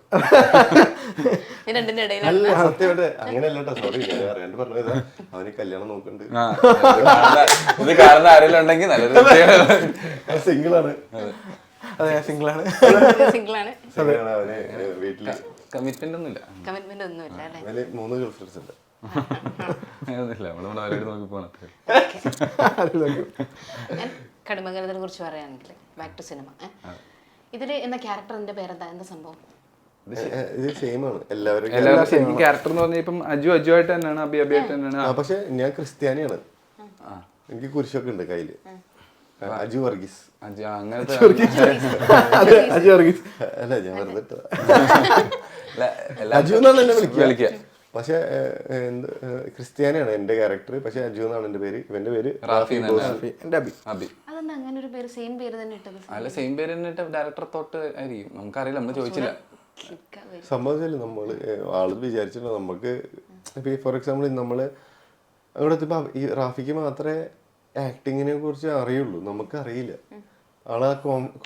D: രണ്ടിന്റെ ഇടയിൽ
C: അല്ല, സത്യമായിട്ട് അങ്ങനെയല്ല കേട്ടോ, സോറി, ഞാൻ അറിയാണ്ട് പറഞ്ഞതാ. അവന് കല്യാണം നോക്കുന്നുണ്ട്.
B: ഇത് കാരണം ആരെങ്കിലും ഉണ്ടെങ്കിൽ നല്ലൊരു
C: സിംഗിളാണ്.
A: അതെ, ഞാൻ സിംഗിളാണ്.
D: സിംഗിൾ ആണ്.
C: അവന് വീട്ടില്
B: കമ്മിറ്റ്മെന്റ് ഒന്നുമില്ല.
D: കമ്മിറ്റ്മെന്റ് ഒന്നുമില്ല അല്ലേ?
C: അവന് 3 ഗേൾ ഫ്രണ്ട്സ് ഉണ്ട്.
B: അതൊന്നുമില്ല, നമ്മള് അവരോട് നോക്കി പോകണം.
D: കടുംബകലത്തിനെ കുറിച്ച് പറയുകയാണെങ്കിൽ ബാക്ക് ടു സിനിമ, ഇതില് എന്ന ക്യാരക്ടറിന്റെ പേരെന്താ, എന്താ സംഭവം?
C: ഇത് സെയിം ആണ് എല്ലാവരും.
B: ക്യാരക്ടർ എന്ന് പറഞ്ഞാൽ ഇപ്പം അജു ആയിട്ട് തന്നെയാണ്, അബി ആയിട്ട് തന്നെയാണ്.
C: പക്ഷെ ഞാൻ ക്രിസ്ത്യാനിയാണ്. എനിക്ക് കുരിശൊക്കെ ഉണ്ട് കയ്യില്. അജു വർഗീസ്.
B: അങ്ങനത്തെ
C: അല്ല, ഞാൻ വെറുതെ അജു എന്നാണ് എന്നെ വിളിക്കുക. പക്ഷെ ക്രിസ്ത്യാനിയാണ് എന്റെ ക്യാരക്ടർ. പക്ഷെ അജു എന്നാണ് എന്റെ പേര്. ഇവന്റെ പേര് റാഫി.
A: എന്റെ അബി.
D: അതെന്താ അങ്ങനെ ഒരു പേര്, സെയിം പേര് തന്നെ ഇട്ടത്?
B: അല്ല, സെയിം പേര് തന്നെ ഇട്ട ഡയറക്ടർ തൊട്ട് ആയിരിക്കും, നമുക്കറിയില്ല, നമ്മൾ ചോദിച്ചില്ല.
C: സംഭവിച്ചല്ലേ, നമ്മള് ആള് വിചാരിച്ചിട്ടുണ്ടോ നമുക്ക് ഇപ്പൊ ഫോർ എക്സാമ്പിൾ നമ്മള് അവിടെ എത്തിയപ്പോ ഈ റാഫിക്ക് മാത്രമേ ആക്ടിങ്ങിനെ കുറിച്ച് അറിയുള്ളൂ, നമുക്ക് അറിയില്ല. ആളാ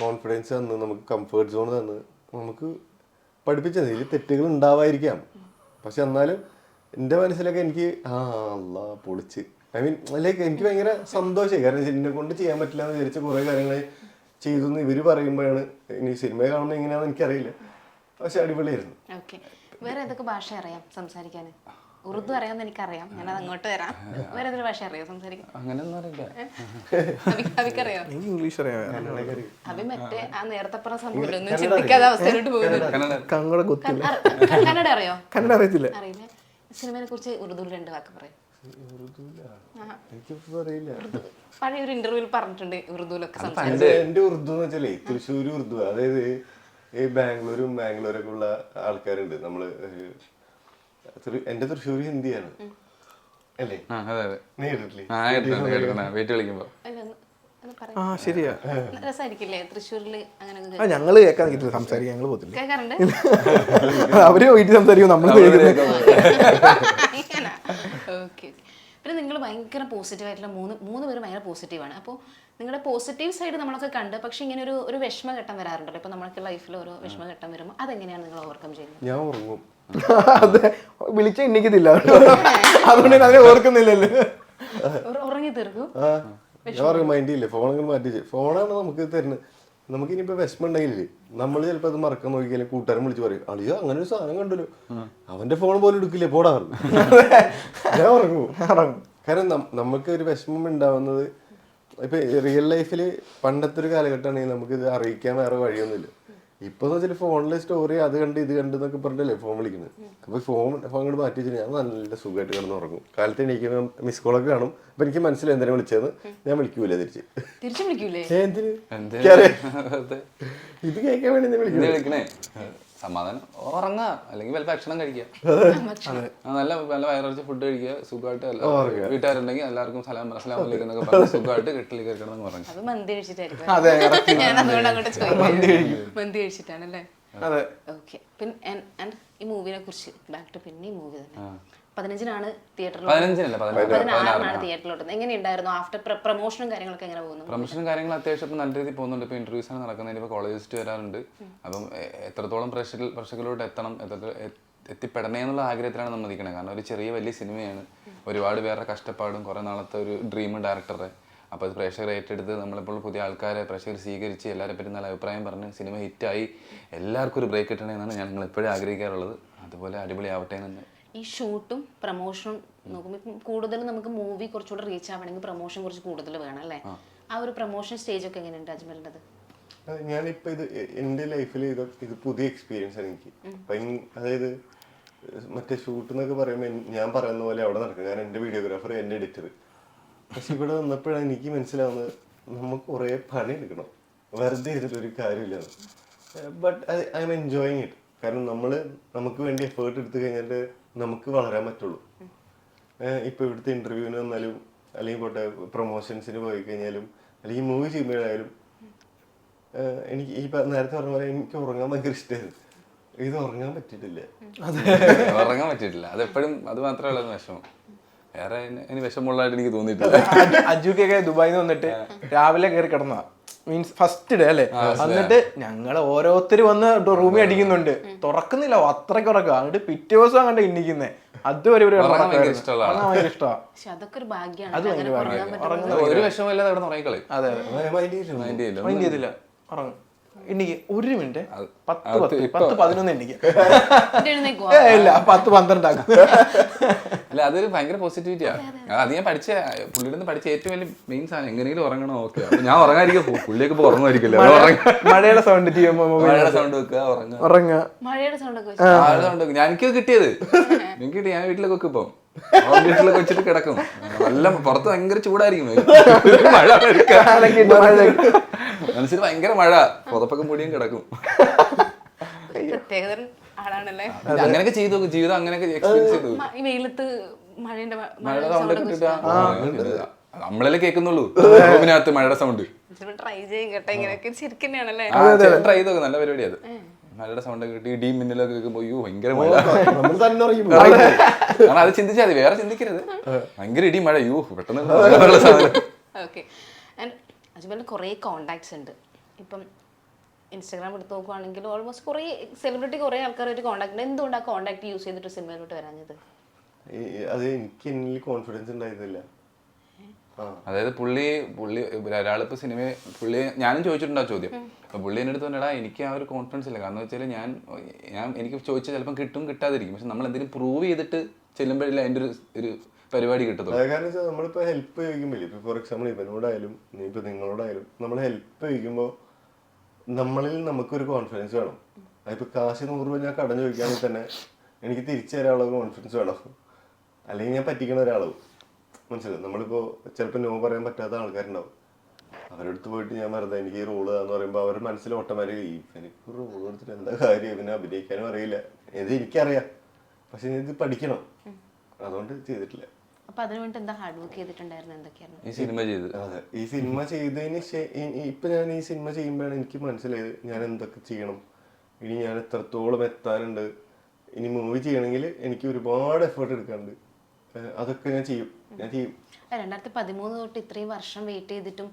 C: കോൺഫിഡൻസ് തന്ന്, നമുക്ക് കംഫേർട്ട് സോൺ തന്ന് നമുക്ക് പഠിപ്പിച്ചത്. ഇതിൽ തെറ്റുകൾ ഉണ്ടാവാതിരിക്കാം, പക്ഷെ എന്നാലും എൻ്റെ മനസ്സിലൊക്കെ എനിക്ക് അല്ലാ പൊളിച്ച്, ഐ മീൻ ലൈക്ക് എനിക്ക് ഭയങ്കര സന്തോഷമായി. കാരണം എന്നെ കൊണ്ട് ചെയ്യാൻ പറ്റില്ല എന്ന് വിചാരിച്ച കുറേ കാര്യങ്ങൾ ചെയ്തു എന്ന് ഇവര് പറയുമ്പോഴാണ്. ഇനി സിനിമ കാണുമ്പോൾ എങ്ങനെയാണെന്ന് എനിക്കറിയില്ല, പക്ഷെ അടിപൊളിയായിരുന്നു.
D: ഓക്കെ. വേറെ ഏതൊക്കെ ഭാഷ അറിയാം സംസാരിക്കാൻ? ഉറുദു അറിയാമെന്ന് എനിക്കറിയാം, ഞാനത് അങ്ങോട്ട് വരാം. വേറെ ഏതൊരു ഭാഷ അറിയാം സംസാരിക്കാൻ?
B: അങ്ങനെയൊന്നും അറിയില്ല.
D: അബിക്കറിയോ?
A: എനിക്ക് ഇംഗ്ലീഷ് അറിയാം.
D: അബി മറ്റേ ആ നേരത്തെ പറഞ്ഞ സംഭവം ഒന്നും ചിന്തിക്കാതെ അവസ്ഥയിലോട്ട് പോകുന്നു.
A: കന്നഡ ಗೊತ್ತಿಲ್ಲ.
D: കന്നഡ അറിയോ?
A: കന്നഡ അറിയത്തില്ല.
D: അറിയില്ല. സിനിമയെ കുറിച്ച് ഉറുദുവിൽ 2 വാക്ക് പറയും.
C: എനിക്കറിയില്ല.
D: പഴയ ഒരു ഇന്റർവ്യൂവിൽ പറഞ്ഞിട്ടുണ്ട് ഉറുദുവിലൊക്കെ
C: എന്റെ ഉറുദു എന്ന് വെച്ചാലേ തൃശ്ശൂര് ഉറുദു, അതായത് ഈ ബാംഗ്ലൂരൊക്കെ ഉള്ള ആൾക്കാരുണ്ട്. നമ്മള് എന്റെ തൃശ്ശൂര് ഹിന്ദിയാണ് അല്ലേ? നീ കേട്ടിട്ടില്ലേ?
B: വീട്ടിൽ വിളിക്കുമ്പോ
A: ആ ശരിയാ.
D: രസമായിരിക്കില്ലേ തൃശ്ശൂരില് അങ്ങനെ
A: ഞങ്ങള് കേൾക്കാൻ കിട്ടില്ല, സംസാരിക്കാൻ ഞങ്ങള് പോകത്തില്ല.
D: കേൾക്കാറുണ്ട്.
A: അവര് വീട്ടിൽ സംസാരിക്കും, നമ്മള്
D: ഓക്കെ. പിന്നെ നിങ്ങൾ ഭയങ്കര പോസിറ്റീവായിട്ടുള്ള മൂന്ന് പേര് ഭയങ്കര പോസിറ്റീവാണ്. അപ്പോൾ നിങ്ങളുടെ പോസിറ്റീവ് സൈഡ് നമ്മളൊക്കെ കണ്ട്, പക്ഷെ ഇങ്ങനെ ഒരു വിഷമഘട്ടം വരാറുണ്ടല്ലോ. ഇപ്പൊ നമ്മൾക്ക് ലൈഫിൽ ഓരോ വിഷമഘട്ടം വരുമ്പോൾ അതെങ്ങനെയാണ് നിങ്ങൾ ഓവർകം ചെയ്യുന്നത്?
C: ഞാൻ ഉറങ്ങും.
A: അതെ, വിളിച്ച എണ്ണിക്കത്തില്ല, അതുകൊണ്ട് ഞാൻ അതിനെ ഓർക്കുന്നില്ലല്ലോ.
D: ഉറങ്ങി തീർക്കും.
C: ഞാൻ പറയും മൈൻഡ് ഇല്ലേ, ഫോണൊക്കെ മാറ്റി. ഫോണാണ് നമുക്ക് തരുന്നത്. നമുക്ക് ഇനിയിപ്പോ വിഷമം ഉണ്ടെങ്കിലേ നമ്മൾ ചിലപ്പോ അത് മറക്കാൻ നോക്കിയാലും കൂട്ടുകാരൻ വിളിച്ച് പറയും, അളിയോ അങ്ങനെ ഒരു സാധനം കണ്ടല്ലോ, അവന്റെ ഫോൺ പോലും എടുക്കില്ലേ, പോടാ. ഞാൻ ഉറങ്ങും. കാരണം നമുക്ക് ഒരു വിഷമം ഉണ്ടാവുന്നത് ഇപ്പൊ റിയൽ ലൈഫിൽ പണ്ടത്തെ ഒരു കാലഘട്ടമാണെങ്കിൽ നമുക്ക് ഇത് അറിയിക്കാൻ വേറെ വഴിയൊന്നുമില്ല. ഇപ്പൊ എന്ന് വെച്ചാൽ ഫോണിലെ സ്റ്റോറി അത് കണ്ട് ഇത് കണ്ട് എന്നൊക്കെ പറഞ്ഞല്ലേ ഫോൺ വിളിക്കുന്നത്. അപ്പൊ ഫോൺ കൊണ്ട് മാറ്റി വെച്ചാൽ ഞാൻ നല്ല സുഖമായിട്ട് കിടന്ന് ഉറങ്ങും. കാലത്ത് എണീക്കുമ്പോൾ മിസ് കോളൊക്കെ കാണും. അപ്പൊ എനിക്ക് മനസ്സിലായി എന്തിനാ വിളിച്ചതെന്ന്. ഞാൻ വിളിക്കൂല
D: തിരിച്ചു വിളിക്കൂലേ?
C: എന്തിന് ഇത് കേൾക്കാൻ വേണ്ടി
B: വിളിക്കണേ. സമാധാനം ഉറങ്ങാ, അല്ലെങ്കിൽ വല്ല ഭക്ഷണം കഴിക്കുക, നല്ല നല്ല വയറടിച്ച് ഫുഡ് കഴിക്കുക, സുഖമായിട്ട് വീട്ടുകാരുണ്ടെങ്കിൽ എല്ലാവർക്കും സലാം അസ്സലാമു എന്നൊക്കെ പറഞ്ഞ് സുഖമായിട്ട് കെട്ടിലേക്ക് കിടന്ന് ഉറങ്ങും.
D: അത് മന്തി കഴിച്ചിട്ടായിരിക്കും. ഞാൻ അതുകൊണ്ട് അങ്ങോട്ട് ചോദിക്കാം, മന്തി കഴിച്ചിട്ടാണല്ലേ? ഓക്കെ. പിന്നെ ഈ മൂവിനെ കുറിച്ച് ബാക്ക് ടു പിന്നെ ഈ മൂവി തന്നെ 15-നാണ് തിയേറ്ററിൽ, 16-നാണ് തിയേറ്ററിലോട്ട്. എങ്ങനെയുണ്ടായിരുന്നു ആഫ്റ്റർ പ്രൊമോഷനും കാര്യങ്ങളൊക്കെ എങ്ങനെ പോകുന്നു?
B: പ്രൊമോഷനും കാര്യങ്ങൾ അത്യാവശ്യം നല്ല രീതിയിൽ പോകുന്നുണ്ട്. ഇപ്പോൾ ഇന്റർവ്യൂസ് ആണ് നടക്കുന്നത്, ഇപ്പോൾ കോളേജിസ്റ്റ് വരാറുണ്ട്. അപ്പം എത്രത്തോളം പ്രേക്ഷകരിലോട്ട് എത്തിപ്പെടണേ എന്നുള്ള ആഗ്രഹത്തിലാണ് നമ്മൾ നിൽക്കുന്നത്. കാരണം ഒരു ചെറിയ വലിയ സിനിമയാണ്, ഒരുപാട് പേരുടെ കഷ്ടപ്പാടും കുറേ നാളത്തെ ഒരു ഡ്രീം ഡയറക്ടറെ. അപ്പോൾ അത് പ്രേക്ഷകർ ഏറ്റെടുത്ത് നമ്മളിപ്പോൾ പുതിയ ആൾക്കാരെ പ്രേക്ഷകർ സ്വീകരിച്ച് എല്ലാവരെ പറ്റി നല്ല അഭിപ്രായം പറഞ്ഞ് സിനിമ ഹിറ്റായി എല്ലാവർക്കും ഒരു ബ്രേക്ക് കിട്ടണമെന്നാണ് ഞങ്ങൾ എപ്പോഴും ആഗ്രഹിക്കാറുള്ളത്. അതുപോലെ അടിപൊളിയാവട്ടെ എന്ന്.
D: ഈ ഷൂട്ടും പ്രൊമോഷനും നോക്കുമ്പോൾ ഇപ്പം കൂടുതലും നമുക്ക് മൂവി കുറച്ചുകൂടെ റീച്ച് ആവണമെങ്കിൽ പ്രൊമോഷൻ കുറച്ച് കൂടുതൽ വേണം അല്ലേ? ആ ഒരു പ്രൊമോഷൻ സ്റ്റേജ് ഒക്കെ എങ്ങനെയുണ്ട് അജ്മലിൻ്റെത്?
C: ഞാനിപ്പോൾ ഇത് എൻ്റെ ലൈഫിൽ ഇത് പുതിയ എക്സ്പീരിയൻസ് ആണ് എനിക്ക്. അതായത് മറ്റേ ഷൂട്ട് എന്നൊക്കെ പറയുമ്പോൾ ഞാൻ പറയുന്ന പോലെ അവിടെ നടക്കും. കാരണം എൻ്റെ വീഡിയോഗ്രാഫർ, എൻ്റെ എഡിറ്റർ. പക്ഷെ ഇവിടെ വന്നപ്പോഴാണ് എനിക്ക് മനസ്സിലാവുന്നത് നമുക്ക് കുറേ പണി എടുക്കണം, വെറുതെ ഇരുന്നിട്ടൊരു കാര്യമില്ല. But I M enjoying it. കാരണം നമുക്ക് വേണ്ടി എഫേർട്ട് എടുത്തു കഴിഞ്ഞാൽ നമുക്ക് വളരാൻ പറ്റുള്ളൂ. ഇപ്പോൾ ഇവിടുത്തെ ഇൻ്റർവ്യൂവിന് വന്നാലും അല്ലെങ്കിൽ പോട്ടെ പ്രൊമോഷൻസിന് പോയി കഴിഞ്ഞാലും അല്ലെങ്കിൽ മൂവി ചെയ്യുമ്പോഴായാലും എനിക്ക് ഈ നേരത്തെ പറഞ്ഞ പോലെ എനിക്ക് ഉറങ്ങാൻ ഭയങ്കര ഇഷ്ടമായിരുന്നു. ഇത് ഉറങ്ങാൻ പറ്റിയിട്ടില്ല.
B: ഉറങ്ങാൻ പറ്റിയിട്ടില്ല. അതെപ്പോഴും അത് മാത്രമേ ഉള്ളൂ വിഷമം. വേറെ ഇനി വിഷമമുള്ളതായിട്ട് എനിക്ക് തോന്നിയിട്ടില്ല.
A: അജുക്കൊക്കെ ദുബായിൽ നിന്ന് വന്നിട്ട് രാവിലെ കയറി കിടന്നതാ, മീൻസ് ഫസ്റ്റ് ഡേ അല്ലേ. എന്നിട്ട് ഞങ്ങൾ ഓരോരുത്തർ വന്ന് റൂമിൽ അടിക്കുന്നുണ്ട്, തുറക്കുന്നില്ല, അത്രയ്ക്ക് ഉറക്കുക. എന്നിട്ട് പിറ്റേ ദിവസം കണ്ട് ഇന്നിക്കുന്നേ. അതുവരെ
B: ഭയങ്കര ഇഷ്ടമുള്ള
A: ഇഷ്ടമാണ്.
D: പക്ഷെ അതൊക്കെ ഒരു ഭാഗ്യമാണ്.
A: അത് ഭയങ്കര ഭാഗ്യം.
B: ഒരു വിഷമമില്ലാതെ അവിടെ ഉറങ്ങിക്കളി.
A: അതെ
C: മൈൻഡ് ചെയ്യില്ല.
A: മൈൻഡ് ചെയ്തില്ല, ഉറങ്ങും. എനിക്ക് 1 മിനിറ്റ് 10-11 എനിക്ക് ഇല്ല 10-12 ആക്കും.
B: അല്ല അതൊരു ഭയങ്കര പോസിറ്റിവിറ്റിയാണ്. അത് ഞാൻ പുള്ളിയുടെ നിന്ന് പഠിച്ച ഏറ്റവും വലിയ മെയിൻ സാധനം. എങ്ങനെയെങ്കിലും ഉറങ്ങണോ, ഓക്കെ. അപ്പൊ ഞാൻ ഉറങ്ങാതിരിക്കും, പുള്ളിയൊക്കെ ഇപ്പൊ ഉറങ്ങുമായിരിക്കില്ല.
A: മഴയുടെ സൗണ്ട്
B: മഴയുടെ സൗണ്ട് വെക്കുക,
A: ഉറങ്ങുക.
D: മഴയുടെ സൗണ്ട് ഒക്കെ
B: മഴയുടെ സൗണ്ട് വെക്കുക. എനിക്കത് കിട്ടിയത് കിട്ടി. ഞാൻ വീട്ടിലൊക്കെ വെക്കും. ഇപ്പം വീട്ടിലൊക്കെ വെച്ചിട്ട് കിടക്കും. നല്ല പുറത്ത് ഭയങ്കര ചൂടായിരിക്കും, മഴ മനസ്സിൽ ഭയങ്കര മഴ, പുതപ്പൊക്കെ മൂടിയും കിടക്കും.
D: പ്രത്യേകതരം ആളാണല്ലേ.
B: അങ്ങനെയൊക്കെ ചെയ്തു നോക്കും, ജീവിതം അങ്ങനെയൊക്കെ എക്സ്പീരിയൻസ് ചെയ്തു.
D: ഈ വെയിലത്ത് മഴയുടെ
B: മഴയുടെ സൗണ്ട് ഒക്കെ ഇട്ടിട്ടാ നമ്മളല്ലേ കേൾക്കുന്നുള്ളൂ റൂമിനകത്ത് മഴയുടെ സൗണ്ട്.
D: ട്രൈ ചെയ്യും കേട്ടോ, ഇങ്ങനെയൊക്കെ ശരിക്കും തന്നെയാണല്ലേ.
B: ട്രൈ ചെയ്ത് നോക്കും, നല്ല പരിപാടി അത്. മഴയുടെ സൗണ്ട് ഒക്കെ കിട്ടി, ഇടിയും മിന്നലൊക്കെ കേൾക്കുമ്പോ അയ്യോ ഭയങ്കര മഴ. കാരണം അത് ചിന്തിച്ചാൽ മതി, വേറെ ചിന്തിക്കരുത്. ഭയങ്കര ഇടി മഴ, അയ്യോ പെട്ടെന്ന്.
D: ഓക്കെ. ആൻഡ് അജ്മലിന് കുറേ കോണ്ടാക്ട്സ് ഉണ്ട്. ഇപ്പം ഇൻസ്റ്റാഗ്രാം എടുത്ത് നോക്കുവാണെങ്കിൽ ഓൾമോസ്റ്റ് കുറേ സെലിബ്രിറ്റി കുറേ ആൾക്കാരായിട്ട് കോണ്ടാക്ട് ഉണ്ട്. എന്തുകൊണ്ടാണ് കോണ്ടാക്ട് യൂസ് ചെയ്തിട്ട് സിനിമയിലോട്ട് വരാഞ്ഞത്?
C: അത് എനിക്ക് എന്നിൽ കോൺഫിഡൻസ് ഉണ്ടായിരുന്നില്ല.
B: അതായത് പുള്ളി ഒരാളിപ്പോ പുള്ളി ഞാനും ചോദിച്ചിട്ടുണ്ടോ ചോദ്യം. അപ്പൊ പുള്ളി എൻ്റെ അടുത്ത് പറഞ്ഞാ എനിക്ക് ആ ഒരു കോൺഫിഡൻസ് ഇല്ല. കാരണം വെച്ചാൽ ഞാൻ എനിക്ക് ചോദിച്ചാൽ ചിലപ്പം കിട്ടും കിട്ടാതിരിക്കും. പക്ഷെ നമ്മൾ എന്തെങ്കിലും പ്രൂവ് ചെയ്തിട്ട് ചെല്ലുമ്പോഴില്ല അതിൻ്റെ ഒരു പരിപാടി കിട്ടത്തുള്ളൂ.
C: കാരണം വെച്ചാൽ നമ്മളിപ്പോൾ ഹെൽപ്പ് ചോദിക്കുമ്പോൾ, ഇപ്പോൾ ഫോർ എക്സാമ്പിൾ ഇവനോടായാലും ഇപ്പോൾ നിങ്ങളോടായാലും നമ്മൾ ഹെൽപ്പ് ചോദിക്കുമ്പോൾ നമ്മളിൽ നമുക്കൊരു കോൺഫിഡൻസ് വേണം. അതിപ്പോൾ കാശ് 100 രൂപ ഞാൻ കടം ചോദിക്കുകയാണെങ്കിൽ തന്നെ എനിക്ക് തിരിച്ചു തരാനുള്ള കോൺഫിഡൻസ് വേണം. അല്ലെങ്കിൽ ഞാൻ പറ്റിക്കണ ഒരാളാവും. മനസ്സിലാവും. നമ്മളിപ്പോൾ ചിലപ്പോൾ നോ പറയാൻ പറ്റാത്ത ആൾക്കാരുണ്ടാവും. അവരെടുത്ത് പോയിട്ട് ഞാൻ വെറുതെ എനിക്ക് ഈ റോള് എന്ന് പറയുമ്പോൾ അവരുടെ മനസ്സിൽ ഓട്ടോമാറ്റിക്കലി എനിക്ക് റോൾ എടുത്തിട്ട് എന്താ കാര്യം, പിന്നെ അഭിനയിക്കാനും അറിയില്ല. ഇത് എനിക്കറിയാം, പക്ഷെ ഇത് പഠിക്കണം. അതുകൊണ്ട് ചെയ്തിട്ടില്ല.
D: അപ്പൊ അതിനു വേണ്ടി എന്താ ഹാർഡ് വർക്ക് ചെയ്തിട്ടുണ്ടായിരുന്നു? എന്തൊക്കെയായിരുന്നു
B: ഈ സിനിമ ചെയ്ത്?
C: അതെ, ഈ സിനിമ ചെയ്തതിന് ഇപ്പൊ ഞാൻ ഈ സിനിമ ചെയ്യുമ്പോഴാണ് എനിക്ക് മനസ്സിലായത് ഞാൻ എന്തൊക്കെ ചെയ്യണം, ഇനി ഞാൻ എത്രത്തോളം എത്താനുണ്ട്. ഇനി മൂവി ചെയ്യണമെങ്കിൽ എനിക്ക് ഒരുപാട് എഫേർട്ട് എടുക്കാനുണ്ട്. അതൊക്കെ ഞാൻ ചെയ്യും.
D: 2013 തൊട്ട് ഇത്രയും വർഷം വെയിറ്റ് ചെയ്തിട്ടും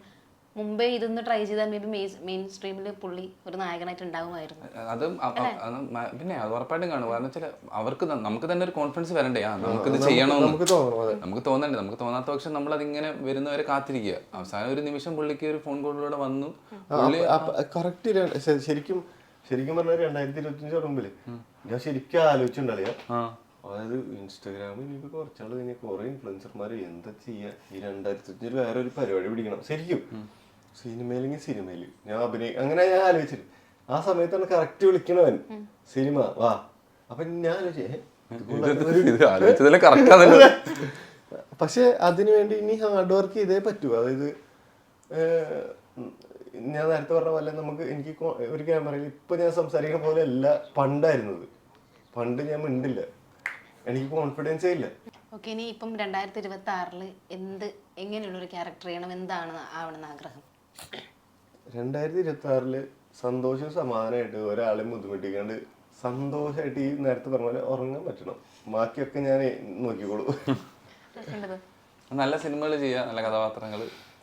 D: മുമ്പേ ഇതൊന്ന് ട്രൈ ചെയ്താൽ മേ ബി മെയിൻ സ്ട്രീമിൽ പുള്ളി ഒരു നായകനായിട്ട് ഉണ്ടാകുമായിരുന്നു.
B: അതും പിന്നെ അത് ഉറപ്പായിട്ടും കാണും. കാരണം വെച്ചാൽ അവർക്ക് നമുക്ക് തന്നെ ഒരു കോൺഫിഡൻസ് വരണ്ടേ, നമുക്കിത് ചെയ്യണമെന്ന് നമുക്ക് തോന്നണ്ടേ. നമുക്ക് തോന്നാത്ത പക്ഷെ നമ്മൾ അതിങ്ങനെ വരുന്നവരെ കാത്തിരിക്കുക. അവസാനം ഒരു നിമിഷം പുള്ളിക്ക് ഒരു ഫോൺ കോളിലൂടെ വന്നു.
C: കറക്റ്റ് ശരിക്കും പറഞ്ഞാൽ 2025 മുമ്പില് ഞാൻ ശരിക്കും ആലോചിച്ചിട്ടുണ്ടല്ലോ. അതായത് ഇൻസ്റ്റാഗ്രാമിൽ ഇനിയിപ്പോൾ കുറച്ചാൾ കഴിഞ്ഞാൽ കുറെ ഇൻഫ്ലുവൻസർമാർ എന്താ ചെയ്യാ, ഈ 2025 വേറെ ഒരു പരിപാടി പിടിക്കണം. ശരിക്കും സിനിമയിലെങ്കിൽ സിനിമയിൽ ഞാൻ അങ്ങനെ ഞാൻ ആലോചിച്ചിട്ട് ആ സമയത്താണ് കറക്റ്റ് വിളിക്കണവൻ സിനിമ വാ. അപ്പൊ ഞാൻ പക്ഷെ അതിനുവേണ്ടി ഇനി ഹാർഡ് വർക്ക് ചെയ്തേ പറ്റൂ. അതായത് ഞാൻ നേരത്തെ പറഞ്ഞ പോലെ എനിക്ക് ഒരു ക്യാമറയിൽ ഇപ്പൊ ഞാൻ സംസാരിക്കുന്ന പോലെ അല്ല പണ്ടായിരുന്നത്. പണ്ട് ഞാൻ മിണ്ടില്ല, എനിക്ക് കോൺഫിഡൻസേ ഇല്ല.
D: ഓക്കെ. ഇനി ഇപ്പം 2026 എങ്ങനെയുള്ളൊരു ക്യാരക്ടർ ചെയ്യണം, എന്താണ് ആവണമെന്ന് ആഗ്രഹം?
C: 2026 സന്തോഷം സമാധാനമായിട്ട് ഒരാളെ ബുദ്ധിമുട്ടിക്കാണ്ട് സന്തോഷമായിട്ട് ഈ നേരത്തെ പറഞ്ഞ പോലെ ഉറങ്ങാൻ പറ്റണം. ബാക്കിയൊക്കെ ഞാൻ നോക്കിക്കോളൂ.
B: നല്ല സിനിമകൾ ചെയ്യുക, നല്ല കഥാപാത്രങ്ങൾ,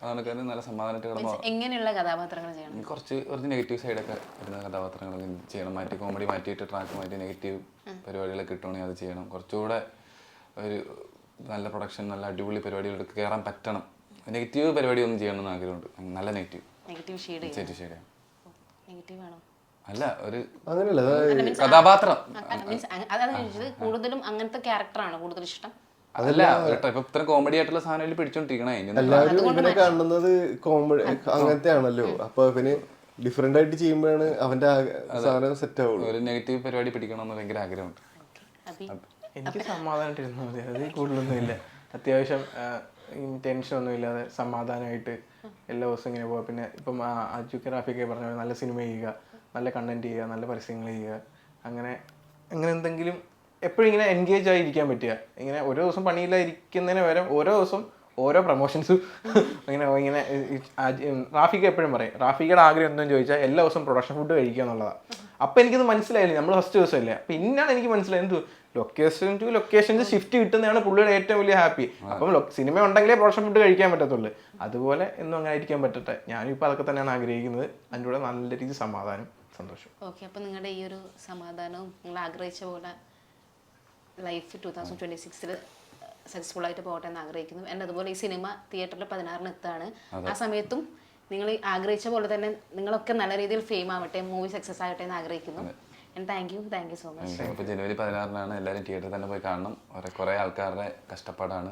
B: അതൊക്കെ നല്ല സമാധാനമായിട്ട്
D: എങ്ങനെയുള്ള കഥാപാത്രങ്ങൾ ചെയ്യണം?
B: കുറച്ച് നെഗറ്റീവ് സൈഡൊക്കെ വരുന്ന കഥാപാത്രങ്ങൾ ചെയ്യണം. മാറ്റി കോമഡി മാറ്റിയിട്ട് ട്രാക്ക് മാറ്റി നെഗറ്റീവ് പരിപാടികളൊക്കെ കിട്ടുകയാണെങ്കിൽ അത് ചെയ്യണം. കുറച്ചുകൂടെ ഒരു നല്ല പ്രൊഡക്ഷൻ, നല്ല അടിപൊളി പരിപാടികളൊക്കെ കയറാൻ പറ്റണം. നെഗറ്റീവ് പരിപാടി ഒന്നും ചെയ്യണമെന്ന് ആഗ്രഹമുണ്ട്. നല്ല നെഗറ്റീവ് ഷെയ്ഡ് ആണോ? അല്ല, ഒരു കഥാപാത്രം.
D: കൂടുതലും അങ്ങനത്തെ ക്യാരക്ടറാണ് കൂടുതൽ ഇഷ്ടം.
B: അതല്ല കേട്ടോ, ഇപ്പൊ ഇത്ര കോമഡി ആയിട്ടുള്ള സാധനം പിടിച്ചോണ്ടിരിക്കണേ.
C: എല്ലാവരും ഇവനെ കാണുന്നത് കോമഡി അങ്ങനത്തെ ആണല്ലോ. അപ്പൊ ഇവന് ഡിഫറെന്റ് ആയിട്ട് ചെയ്യുമ്പോഴാണ് അവന്റെ സാധനം സെറ്റ് ആവുള്ളൂ.
B: ഒരു നെഗറ്റീവ് പരിപാടി പിടിക്കണമെന്ന് ഭയങ്കര ആഗ്രഹമുണ്ട്.
A: എനിക്ക് സമാധാനമായിട്ടിരുന്നാൽ മതി, അതിൽ കൂടുതലൊന്നും ഇല്ല. അത്യാവശ്യം ടെൻഷൻ ഒന്നും ഇല്ലാതെ സമാധാനമായിട്ട് എല്ലാ ദിവസവും ഇങ്ങനെ പോവുക. പിന്നെ ഇപ്പം അജുക്ക് റാഫിയൊക്കെ പറഞ്ഞ പോലെ നല്ല സിനിമ ചെയ്യുക, നല്ല കണ്ടന്റ് ചെയ്യുക, നല്ല പരസ്യങ്ങൾ ചെയ്യുക, അങ്ങനെ എന്തെങ്കിലും എപ്പോഴും ഇങ്ങനെ എൻഗേജ് ആയിരിക്കാൻ പറ്റുക. ഇങ്ങനെ ഓരോ ദിവസം പണിയില്ലായിരിക്കുന്നതിന് പകരം ഓരോ ദിവസം ഓരോ പ്രൊമോഷൻസും ഇങ്ങനെ റാഫിക്ക് എപ്പോഴും പറയും, റാഫിക്കയുടെ ആഗ്രഹം എന്താണെന്ന് ചോദിച്ചാൽ എല്ലാ ദിവസവും പ്രൊഡക്ഷൻ ഫുഡ് കഴിക്കുക എന്നുള്ളതാണ്. അപ്പം എനിക്കത് മനസ്സിലായില്ലേ, നമ്മൾ ഫസ്റ്റ് ദിവസമല്ലേ, പിന്നാണ് എനിക്ക് മനസ്സിലായത് എന്ത് ലൊക്കേഷൻ ടു ലൊക്കേഷൻസ് ഷിഫ്റ്റ് കിട്ടുന്നതാണ് പുള്ളിയുടെ ഏറ്റവും വലിയ ഹാപ്പി. അപ്പം സിനിമ ഉണ്ടെങ്കിലേ പ്രൊഡക്ഷൻ ഫുഡ് കഴിക്കാൻ പറ്റത്തുള്ളൂ. അതുപോലെ എന്നും അങ്ങനെ ഇരിക്കാൻ പറ്റട്ടെ. ഞാനിപ്പോൾ അതൊക്കെ തന്നെയാണ് ആഗ്രഹിക്കുന്നത്. അതിൻ്റെ കൂടെ നല്ല രീതിയിൽ സമാധാനം, സന്തോഷം.
D: ഓക്കെ, അപ്പം നിങ്ങളുടെ ഈ ഒരു സമാധാനവും നിങ്ങൾ ആഗ്രഹിച്ച പോലെ ലൈഫ് 2026 സക്സസ്ഫുൾ ആയിട്ട് പോകട്ടെ എന്ന് ആഗ്രഹിക്കുന്നു. എൻ്റെ അതുപോലെ ഈ സിനിമ തിയേറ്ററിൽ 16-ന് എത്താണ്. ആ സമയത്തും നിങ്ങൾ ആഗ്രഹിച്ച പോലെ തന്നെ നിങ്ങളൊക്കെ നല്ല രീതിയിൽ ഫെയിം ആവട്ടെ, മൂവി സക്സസ് ആകട്ടെ എന്ന് ആഗ്രഹിക്കുന്നു. Thank you so much.
B: ഇപ്പോൾ ജനുവരി 16-നാണ് എല്ലാവരും തിയേറ്ററിൽ തന്നെ പോയി കാണണം. കുറേ ആൾക്കാരുടെ കഷ്ടപ്പാടാണ്,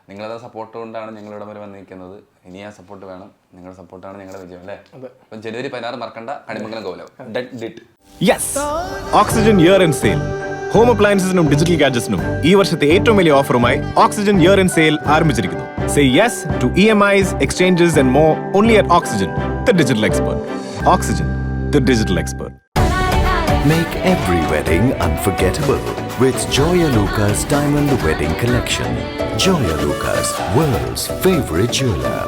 B: നിങ്ങളത് സപ്പോർട്ട് കൊണ്ടാണ് ഞങ്ങളിവിടെ വരെ വന്നിരിക്കുന്നത്. ഇനി ആ സപ്പോർട്ട് വേണം, നിങ്ങളുടെ സപ്പോർട്ടാണ് ഞങ്ങളുടെ വിജയം അല്ലേ. അപ്പം ജനുവരി 16 മറക്കണ്ട, Kanimangalam Kovilam.
E: Yes, Oxygen year end sale home അപ്ലയൻസസിനും ഡിജിറ്റൽ ഗാഡ്ജറ്റ്സിനും ഈ വർഷത്തെ ഏറ്റവും വലിയ ഓഫറുമായി ഓക്സിജൻ ഇയർ ആൻഡ് സെയിൽ ആരംഭിച്ചിരിക്കുന്നു. Say yes to EMIs, exchanges and more only at Oxygen, the digital expert. Oxygen, the digital expert.
F: Make every wedding unforgettable with Joya Lucas Diamond Wedding Collection. Joya Lucas, world's favorite jeweler.